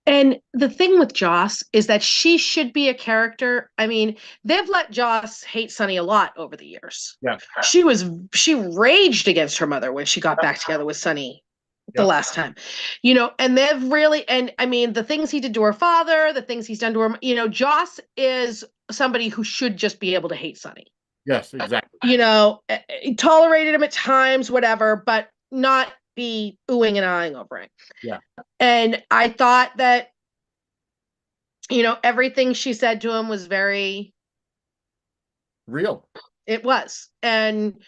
And the thing with Joss is that she should be a character. I mean, they've let Joss hate Sonny a lot over the years. Yeah. She raged against her mother when she got back together with Sonny the Yep. last time. And they've really, and I mean, the things he did to her father, the things he's done to her, Joss is somebody who should just be able to hate Sonny. Yes, exactly. Tolerated him at times, whatever, but not be oohing and eyeing over it. Yeah. And I thought that, everything she said to him was very Real. it was, and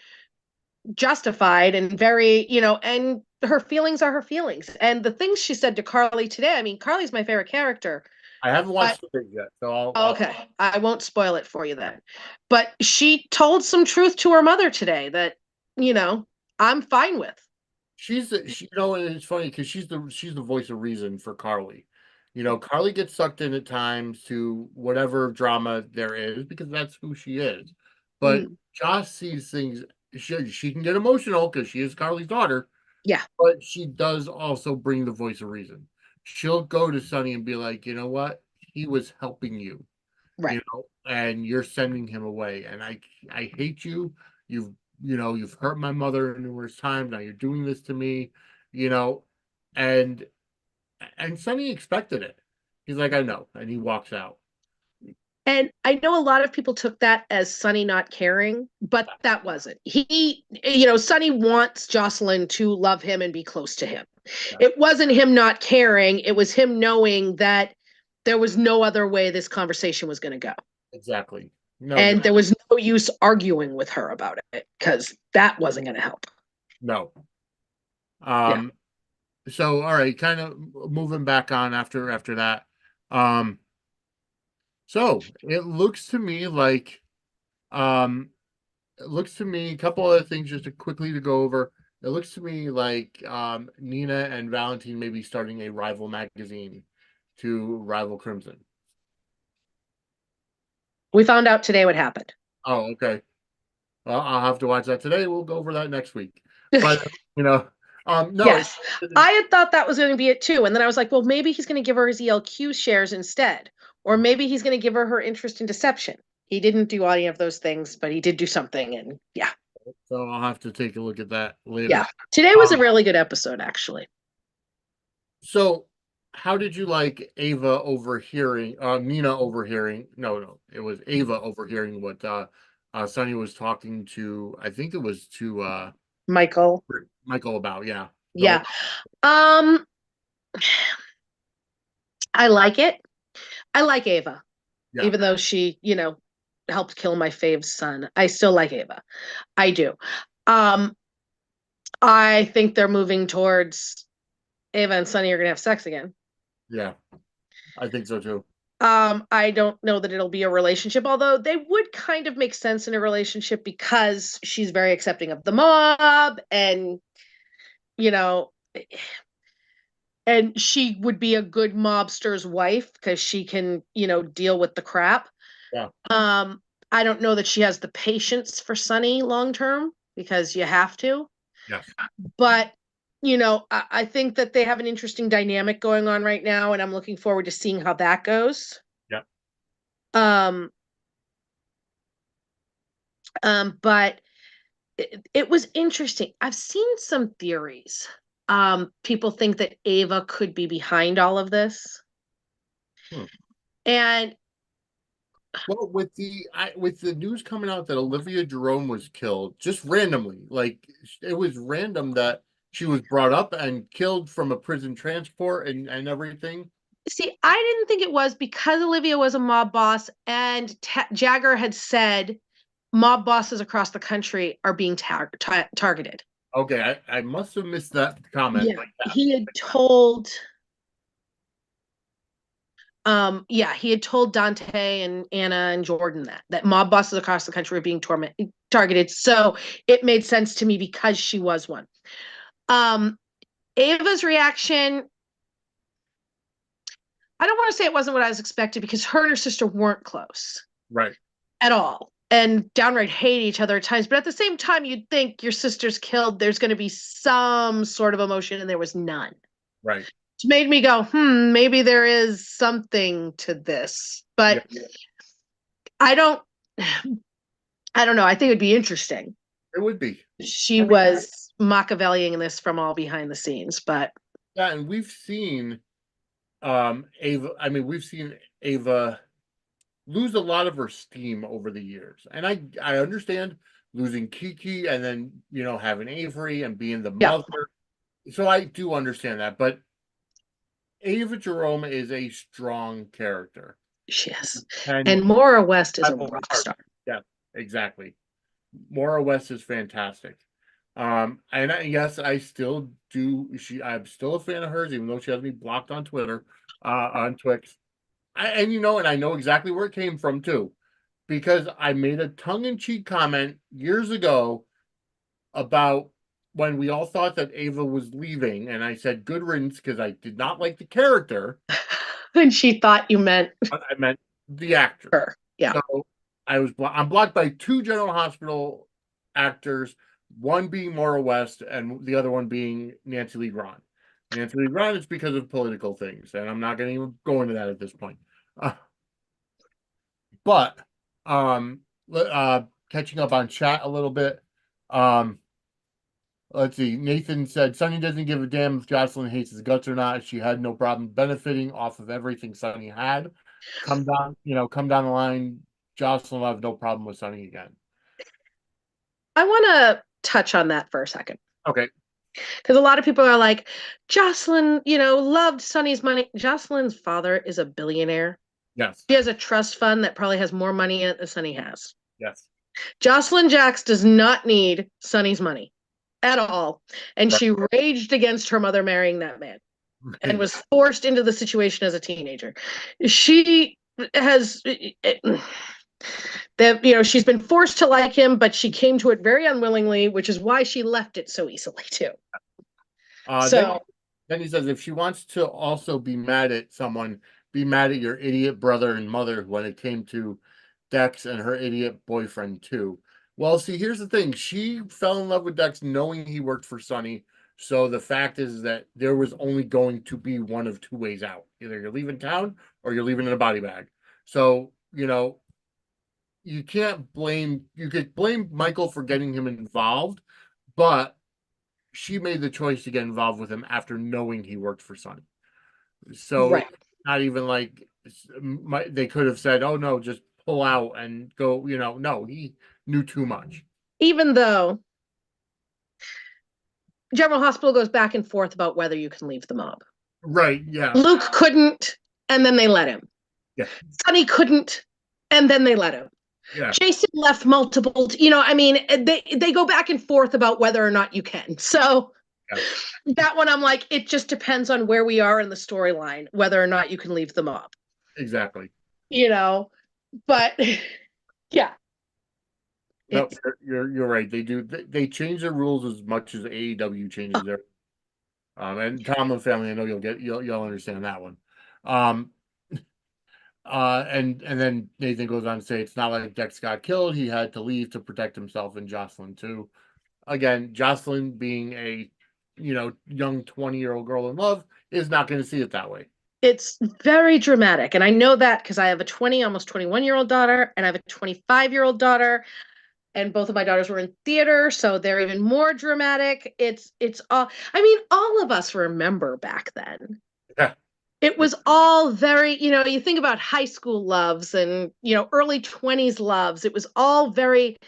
justified, and very, and her feelings are her feelings. And the things she said to Carly today, I mean, Carly's my favorite character. I haven't But watched the thing yet, so okay, I won't spoil it for you then. But she told some truth to her mother today that, I'm fine with. and it's funny because she's the voice of reason for Carly. Carly gets sucked in at times to whatever drama there is because that's who she is. But Mhm. Josh sees things. She can get emotional because she is Carly's daughter, Yeah, but she does also bring the voice of reason. She'll go to Sonny and be like, you know what? He was helping you, right. and you're sending him away. And I hate you. You've you've hurt my mother numerous times. Now you're doing this to me, you know, and Sonny expected it. He's like, I know, and he walks out. And I know a lot of people took that as Sonny not caring, but that wasn't. Sonny wants Jocelyn to love him and be close to him. Yeah, It wasn't him not caring, it was him knowing that there was no other way this conversation was going to go. exactly. No, And there was no use arguing with her about it because that wasn't going to help. no. Yeah. Um, so all right, kind of moving back on after that. Um, so it looks to me like um it looks to me a couple other things just to quickly to go over. It looks to me like Nina and Valentine may be starting a rival magazine to rival Crimson. We found out today what happened. Oh, okay. Well, I'll have to watch that today. We'll go over that next week. But no, Yes. I had thought that was going to be it too. And then I was like, well, maybe he's going to give her his ELQ shares instead. Or maybe he's going to give her her interest in deception. He didn't do any of those things, but he did do something. And yeah. so I'll have to take a look at that Yeah. later. Today was a really good episode, actually. So how did you like Ava overhearing Nina overhearing no, it was Ava overhearing what Sonny was talking to, I think it was to Michael. Michael about, yeah. The Yeah. whole, Um, I like it. I like Ava, yeah, even though she, helped kill my fave's son. I still like Ava. I do. Um, I think they're moving towards Ava and Sonny are going to have sex again. yeah, I think so too. I don't know that it'll be a relationship, although they would kind of make sense in a relationship because she's very accepting of the mob you know, and she would be a good mobster's wife because she can, deal with the crap. Yeah, Um, I don't know that she has the patience for Sonny long term because you have to, yes, but I think that they have an interesting dynamic going on right now, and I'm looking forward to seeing how that goes. yeah, Um, but it was interesting. I've seen some theories. People think that Ava could be behind all of this. hmm. And Well, with the news coming out that Olivia Jerome was killed just randomly, like it was random that she was brought up and killed from a prison transport and everything. see, I didn't think it was because Olivia was a mob boss and Jagger had said mob bosses across the country are being targeted. Okay, I must have missed that comment. Yeah, he had told he had told Dante and Anna and Jordan that mob bosses across the country were being targeted. So it made sense to me because she was one. Ava's reaction, I don't want to say it wasn't what I was expecting because her and her sister weren't close. Right. At all. And downright hate each other at times. But at the same time, you'd think your sister's killed, there's going to be some sort of emotion, and there was none. Right. It made me go, maybe there is something to this. But yeah. I don't know. I think it'd be interesting. It would be. She was Machiavelliing this from all behind the scenes, but yeah, and we've seen Ava. I mean, we've seen Ava lose a lot of her steam over the years, and I understand losing Kiki and then having Avery and being the mother. So I do understand that, but Ava Jerome is a strong character. She is, and Maura West is a rock star. Yeah, exactly. Maura West is fantastic. And yes, I still do. I'm still a fan of hers, even though she has me blocked on Twitter, on Twix. And I know exactly where it came from too, because I made a tongue-in-cheek comment years ago about when we all thought that Ava was leaving, and I said good riddance because I did not like the character. And she thought you meant I meant the actor. Her. Yeah. So I'm blocked by 2 General Hospital actors, one being Maura West and the other one being Nancy Lee Grahn. Nancy Lee Grahn is because of political things, and I'm not going to even go into that at this point. But catching up on chat a little bit. Let's see. Nathan said Sonny doesn't give a damn if Jocelyn hates his guts or not. She had no problem benefiting off of everything Sonny had. Come down the line. Jocelyn will have no problem with Sonny again. I want to touch on that for a second. Okay. Because a lot of people are like, Jocelyn, loved Sonny's money. Jocelyn's father is a billionaire. Yes. She has a trust fund that probably has more money in it than Sonny has. Yes. Jocelyn Jacks does not need Sonny's money at all. And she raged against her mother marrying that man and was forced into the situation as a teenager. She has... she's been forced to like him, but she came to it very unwillingly, which is why she left it so easily too. Then he says, if she wants to also be mad at someone, be mad at your idiot brother and mother when it came to Dex and her idiot boyfriend too. Well, see, here's the thing. She fell in love with Dex knowing he worked for Sonny. So the fact is that there was only going to be one of 2 ways out. Either you're leaving town or you're leaving in a body bag. So, you can't blame, you could blame Michael for getting him involved, but she made the choice to get involved with him after knowing he worked for Sonny. So not even like they could have said, oh no, just pull out and go, no, he knew too much. Even though General Hospital goes back and forth about whether you can leave the mob. Right, yeah. Luke couldn't, and then they let him. Yeah. Sonny couldn't, and then they let him. Yeah. Jason left multiple, they go back and forth about whether or not you can. So that one, I'm like, it just depends on where we are in the storyline, whether or not you can leave the mob. Exactly. But yeah. No, you're right. They do. They change their rules as much as AEW changes their. And Tomlin family, I know you'll understand that one. And then Nathan goes on to say it's not like Dex got killed. He had to leave to protect himself and Jocelyn too. Again, Jocelyn being a young 20-year-old girl in love is not going to see it that way. It's very dramatic. And I know that because I have a almost 21-year-old daughter and I have a 25-year-old daughter. And both of my daughters were in theater, so they're even more dramatic. It's all, all of us remember back then. Yeah. It was all very, you think about high school loves and, early 20s loves. It was all very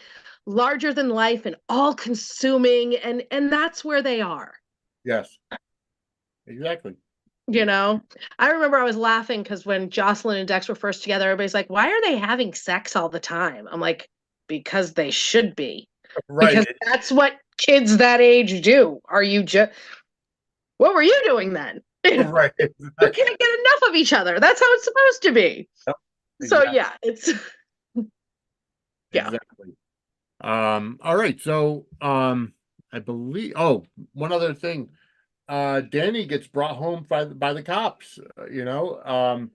larger than life and all consuming. And that's where they are. Yes, exactly. I remember I was laughing because when Jocelyn and Dex were first together, everybody's like, why are they having sex all the time? I'm like, because they should be. Right. Because that's what kids that age do. Are you just what were you doing then? Right. You can't get enough of each other. That's how it's supposed to be. Yep, So exactly. yeah, it's yeah. Exactly. All right. So, I believe, one other thing. Danny gets brought home by the cops, you know.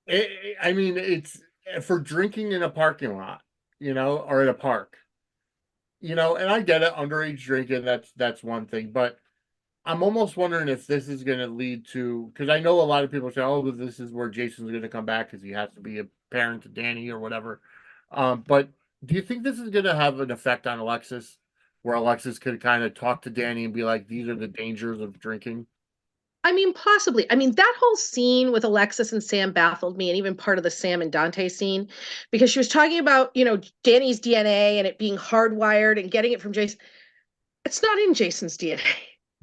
I mean, it's for drinking in a parking lot, you know, or at a park, you know, and I get it, underage drinking, that's one thing, but I'm almost wondering if this is going to lead to, because I know a lot of people say, oh, but this is where Jason's going to come back because he has to be a parent to Danny or whatever. But do you think this is going to have an effect on Alexis, where Alexis could kind of talk to Danny and be like, these are the dangers of drinking? I mean, possibly. I mean, that whole scene with Alexis and Sam baffled me, and even part of the Sam and Dante scene, because she was talking about, Danny's DNA and it being hardwired and getting it from Jason. It's not in Jason's DNA.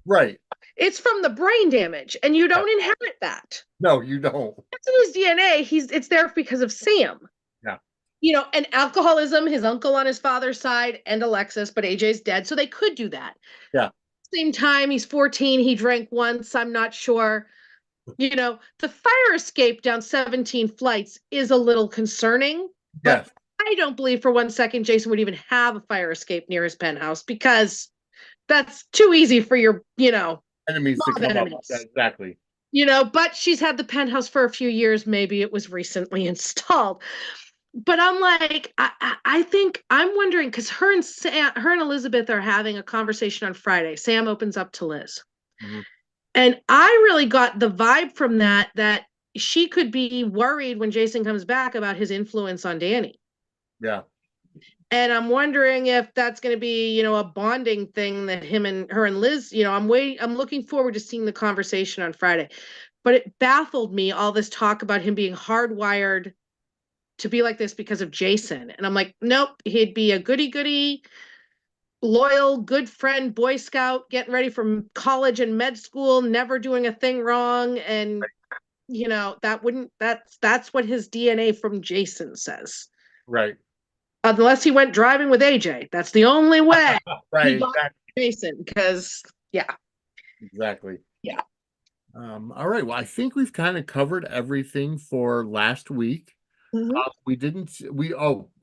Right. It's from the brain damage, and you Yeah. don't inherit that. No, you don't. It's in his DNA. It's there because of Sam. Yeah. And alcoholism, his uncle on his father's side, and Alexis, but AJ's dead, so they could do that. Yeah. Same time, he's 14, he drank once, I'm not sure. The fire escape down 17 flights is a little concerning, but Yes. I don't believe for 1 second Jason would even have a fire escape near his penthouse because that's too easy for your, Enemies to mob come up. Yeah, enemies. exactly. But she's had the penthouse for a few years. Maybe it was recently installed. But I'm like, I think I'm wondering because her and Elizabeth are having a conversation on Friday. Sam opens up to Liz. Mhm. And I really got the vibe from that she could be worried when Jason comes back about his influence on Danny. Yeah. And I'm wondering if that's going to be, a bonding thing that him and her and Liz, I'm looking forward to seeing the conversation on Friday. But it baffled me all this talk about him being hardwired to be like this because of Jason. And I'm like, nope, he'd be a goody goody, loyal, good friend, Boy Scout, getting ready for college and med school, never doing a thing wrong. And that's what his DNA from Jason says. Right. Unless he went driving with AJ. That's the only way he Right. got Exactly. Jason, because yeah. Exactly. Yeah. All right. Well, I think we've kind of covered everything for last week. Mm-hmm. We didn't,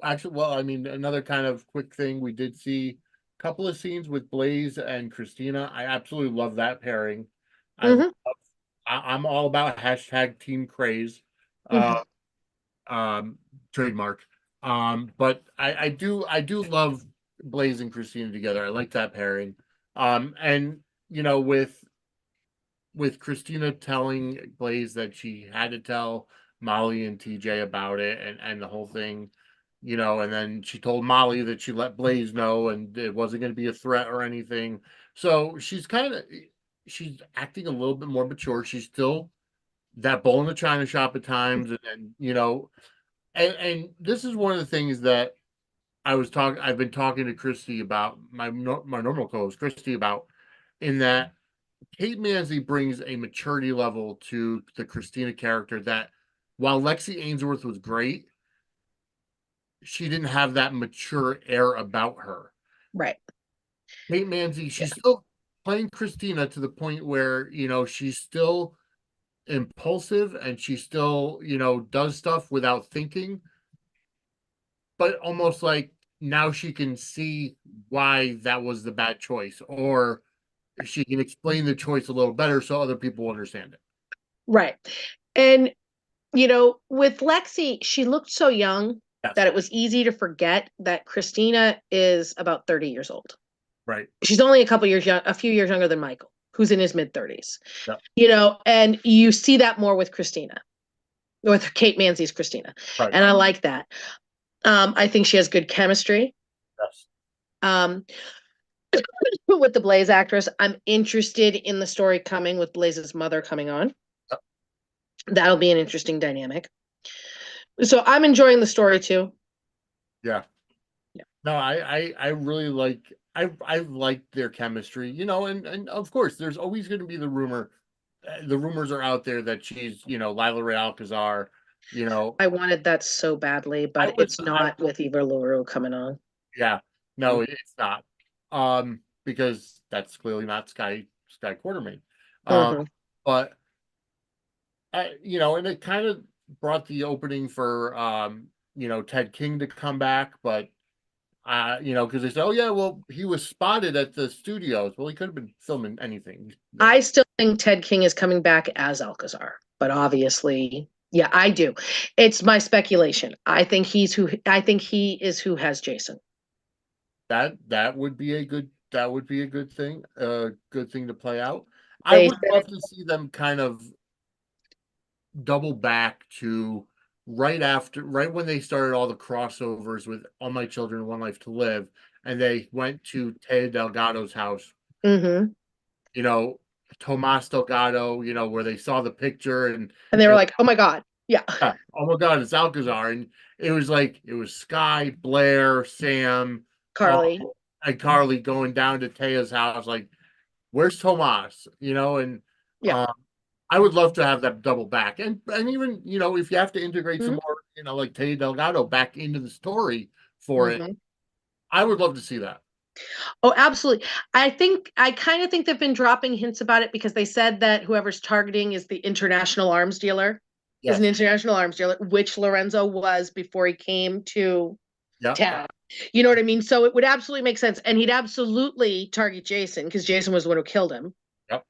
actually, well, I mean, another kind of quick thing. We did see a couple of scenes with Blaze and Christina. I absolutely love that pairing. I, love, Mm-hmm. I'm all about hashtag team craze, uh, Mm-hmm. um, trademark. But I do love Blaze and Christina together. I like that pairing. And with Christina telling Blaze that she had to tell Molly and TJ about it and the whole thing, and then she told Molly that she let Blaze know and it wasn't going to be a threat or anything. So she's acting a little bit more mature. She's still that bull in the china shop at times, and this is one of the things that I've been talking to Christy about, my normal co-host Christy, about, in that Kate Mansi brings a maturity level to the Christina character that, while Lexi Ainsworth was great, she didn't have that mature air about her. Right. Kate Mansi, Yeah. she's still playing Christina to the point where, she's still impulsive and she still, does stuff without thinking, but almost like now she can see why that was the bad choice, or she can explain the choice a little better so other people understand it. Right. And with Lexi, she looked so young Yes. that it was easy to forget that Christina is about 30 years old. Right. She's only a few years younger than Michael, who's in his mid 30s. Yeah. And you see that more with Christina, with Kate Mansi's Christina. Right. And I like that. I think she has good chemistry. Yes. Um, with the Blaze actress, I'm interested in the story coming with Blaze's mother coming on. Yep. That'll be an interesting dynamic. So I'm enjoying the story too. Yeah. Yeah. No, I really I like their chemistry, and of course there's always going to be the rumor. The rumors are out there that she's, Lila Ray Alcazar, You know, I wanted that so badly, I but was, it's not with Eva LaRue coming on. yeah, no, it's not. Because that's clearly not Sky Quartermain. Um, Hmm. but and it kind of brought the opening for Ted King to come back, but because they said, oh yeah, well, he was spotted at the studios. Well, he could have been filming anything. I still think Ted King is coming back as Alcazar, but obviously, yeah, I do. It's my speculation. I think he is who has Jason. That would be a good thing, good thing to play out. I They would said, love to see them kind of double back to right when they started all the crossovers with All My Children, One Life to Live, and they went to Taya Delgado's house, mm-hmm. you know, Tomas Delgado, where they saw the picture and And they it were was, like, "Oh my God, yeah, yeah, oh my God, it's Alcazar. And it was Sky, Blair, Sam, all Carly, and Carly going down to Taya's house, like, where's Tomas? And yeah." um I would love to have that double back. And even, if you have to integrate some Mm-hmm. more, like Taya Delgado back into the story for it, Mm-hmm. I would love to see that. Oh, absolutely. I kind of think they've been dropping hints about it because they said that whoever's targeting is the international arms dealer, is an Yes. international arms dealer, which Lorenzo was before he came to Yep. town. You know what I mean? So it would absolutely make sense. And he'd absolutely target Jason because Jason was the one who Yep.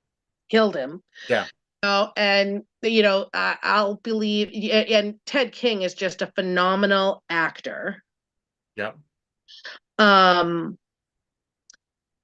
killed him. Yeah. And I'll believe, and Ted King is just a phenomenal actor. Yep. Um,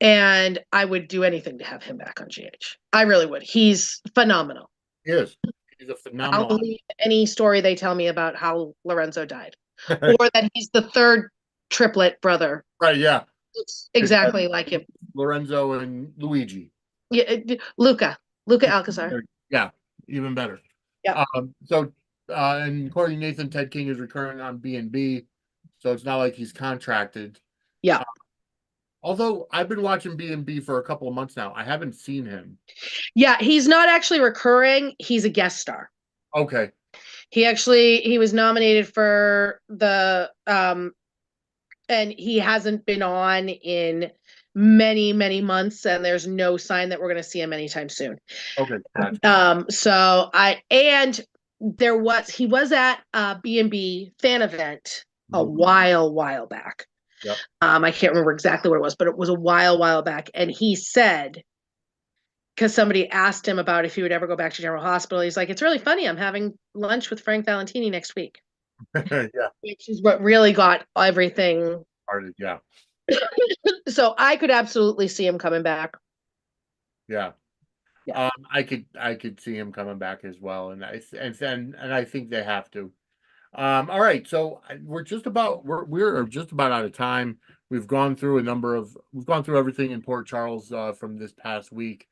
and I would do anything to have him back on GH. I really would. He's phenomenal. He is. He's a I'll phenomenal believe any story they tell me about how Lorenzo died, actor. or that he's the third triplet brother. Right, yeah. It's It's exactly like him. Lorenzo and Luigi. Yeah, Luca Alcazar. Yeah, even better. Yep. And according to Nathan, Ted King is recurring on B&B, so it's not like he's contracted. Yeah. Uh, Although I've been watching B&B for a couple of months now, I haven't seen him. Yeah, he's not actually recurring. He's a guest star. Okay. He was nominated for the and he hasn't been on in many, many months, and there's no sign that we're going to see him anytime soon. Okay. Gotcha. So I and he was at a B&B fan event a Mhm. while back. Yep. I can't remember exactly what it was, but it was a while back. And he said, because somebody asked him about if he would ever go back to General Hospital, he's like, it's really funny. I'm having lunch with Frank Valentini next week, Yeah. which is what really got everything. Started. Yeah. So I could absolutely see him coming back. Yeah. Yeah. I could see him coming back as well, and I think they have to. All right, so we're just about out of time. We've gone through everything in Port Charles from this past week.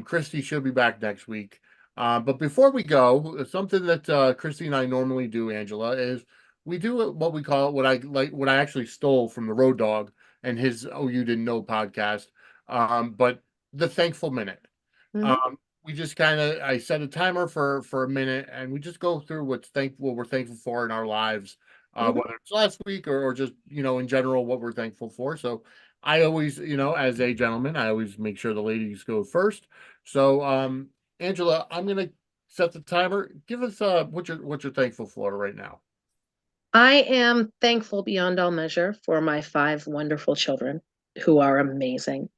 Christy should be back next week. But before we go, something that Christy and I normally do, Angela, is we do what we call what I actually stole from the Road Dog and his "Oh You Didn't Know" podcast. But the Thankful Minute. Mhm. We just I set a timer for a minute, and we just go through what we're thankful for in our lives, Mhm. whether it's last week or just in general what we're thankful for. So I always, as a gentleman, I always make sure the ladies go first. So Angela, I'm gonna set the timer. Give us what you're thankful for right now. I am thankful beyond all measure for my five wonderful children who are amazing.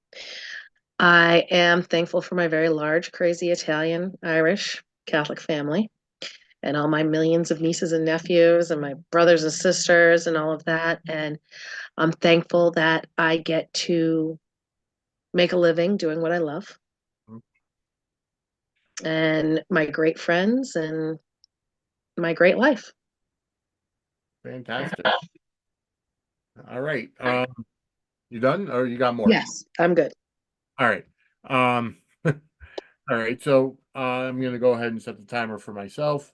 I am thankful for my very large, crazy Italian, Irish, Catholic family and all my millions of nieces and nephews and my brothers and sisters and all of that. And I'm thankful that I get to make a living doing what I love and my great friends and my great life. Fantastic. All right. You done or you got more? Yes, I'm good. All right. All right, so I'm going to go ahead and set the timer for myself.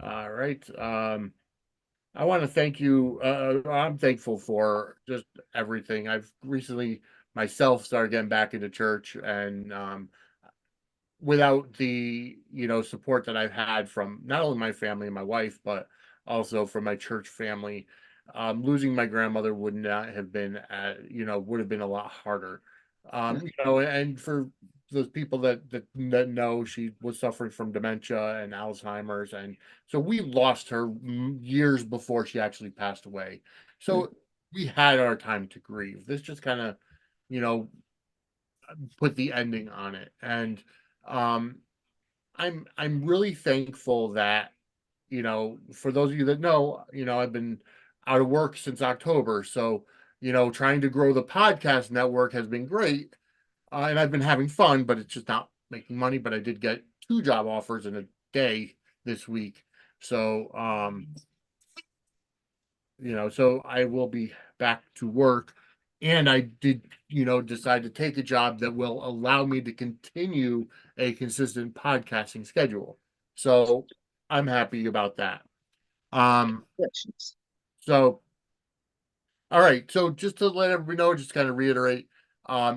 All right. I want to thank you. I'm thankful for just everything. I've recently myself started getting back into church, and without the, support that I've had from not only my family and my wife, but also from my church family, losing my grandmother would not have been, would have been a lot harder. And for those people that know, she was suffering from dementia and Alzheimer's, and so we lost her years before she actually passed away. So we had our time to grieve. This just kind of, you know, put the ending on it. And um I'm really thankful that, for those of you that know, I've been out of work since October. So, trying to grow the podcast network has been great. And I've been having fun, but it's just not making money. But I did get two job offers in a day this week. So, so I will be back to work. And I did, decide to take a job that will allow me to continue a consistent podcasting schedule. So I'm happy about that. Um, Congratulations. so all right. So just to let everybody know, just kind of reiterate,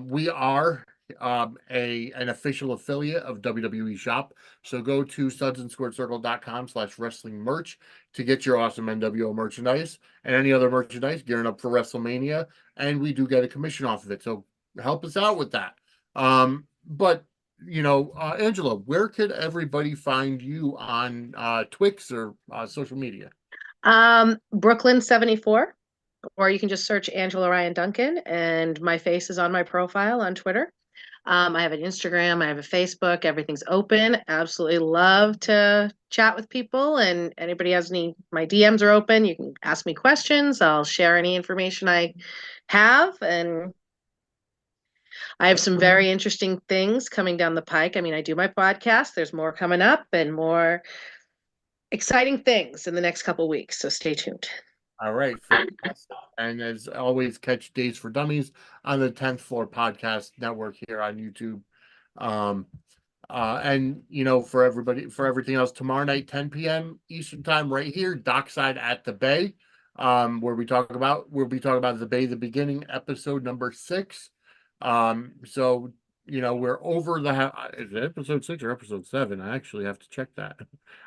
we are an official affiliate of WWE Shop. So go to sudsandsquaredcircle.com/wrestling merch to get your awesome NWO merchandise and any other merchandise gearing up for WrestleMania. And we do get a commission off of it. So help us out with that. But Angela, where could everybody find you on Twix or social media? Brooklyn 74, or you can just search Angela Ryan-Duncan, and my face is on my profile on Twitter. I have an Instagram, I have a Facebook, everything's open. Absolutely love to chat with people, and anybody has my DMs are open. You can ask me questions. I'll share any information I have, and I have some very interesting things coming down the pike. I mean, I do my podcast. There's more coming up and more exciting things in the next couple weeks, so stay tuned. All right, fantastic. And as always, catch Days for Dummies on the 10th Floor Podcast Network here on YouTube. Um, and for everybody, for everything else, tomorrow night, 10 p.m. Eastern Time, right here, Dockside at the Bay, where we'll be talking about the Bay, the beginning, episode number 6. So we're over is it episode 6 or episode 7? I actually have to check that.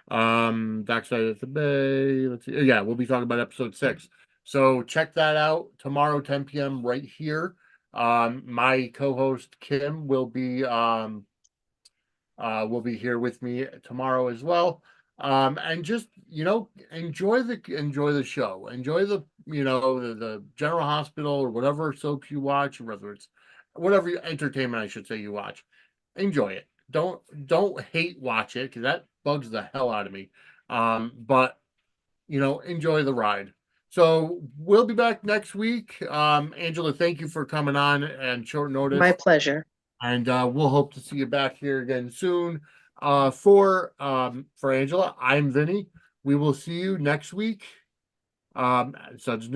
Dockside at the Bay. Let's see. Yeah, we'll be talking about episode 6. So check that out tomorrow, 10 p.m. right here. My co-host Kim will be here with me tomorrow as well. And just enjoy the show, enjoy the General Hospital or whatever soaps you watch, whether it's whatever entertainment I should say you watch. Enjoy it. Don't hate watch it because that bugs the hell out of me. But enjoy the ride. So we'll be back next week. Angela, thank you for coming on and short My notice. pleasure. And we'll hope to see you back here again soon. For Angela, I'm Vinny. We will see you next week. Suds News.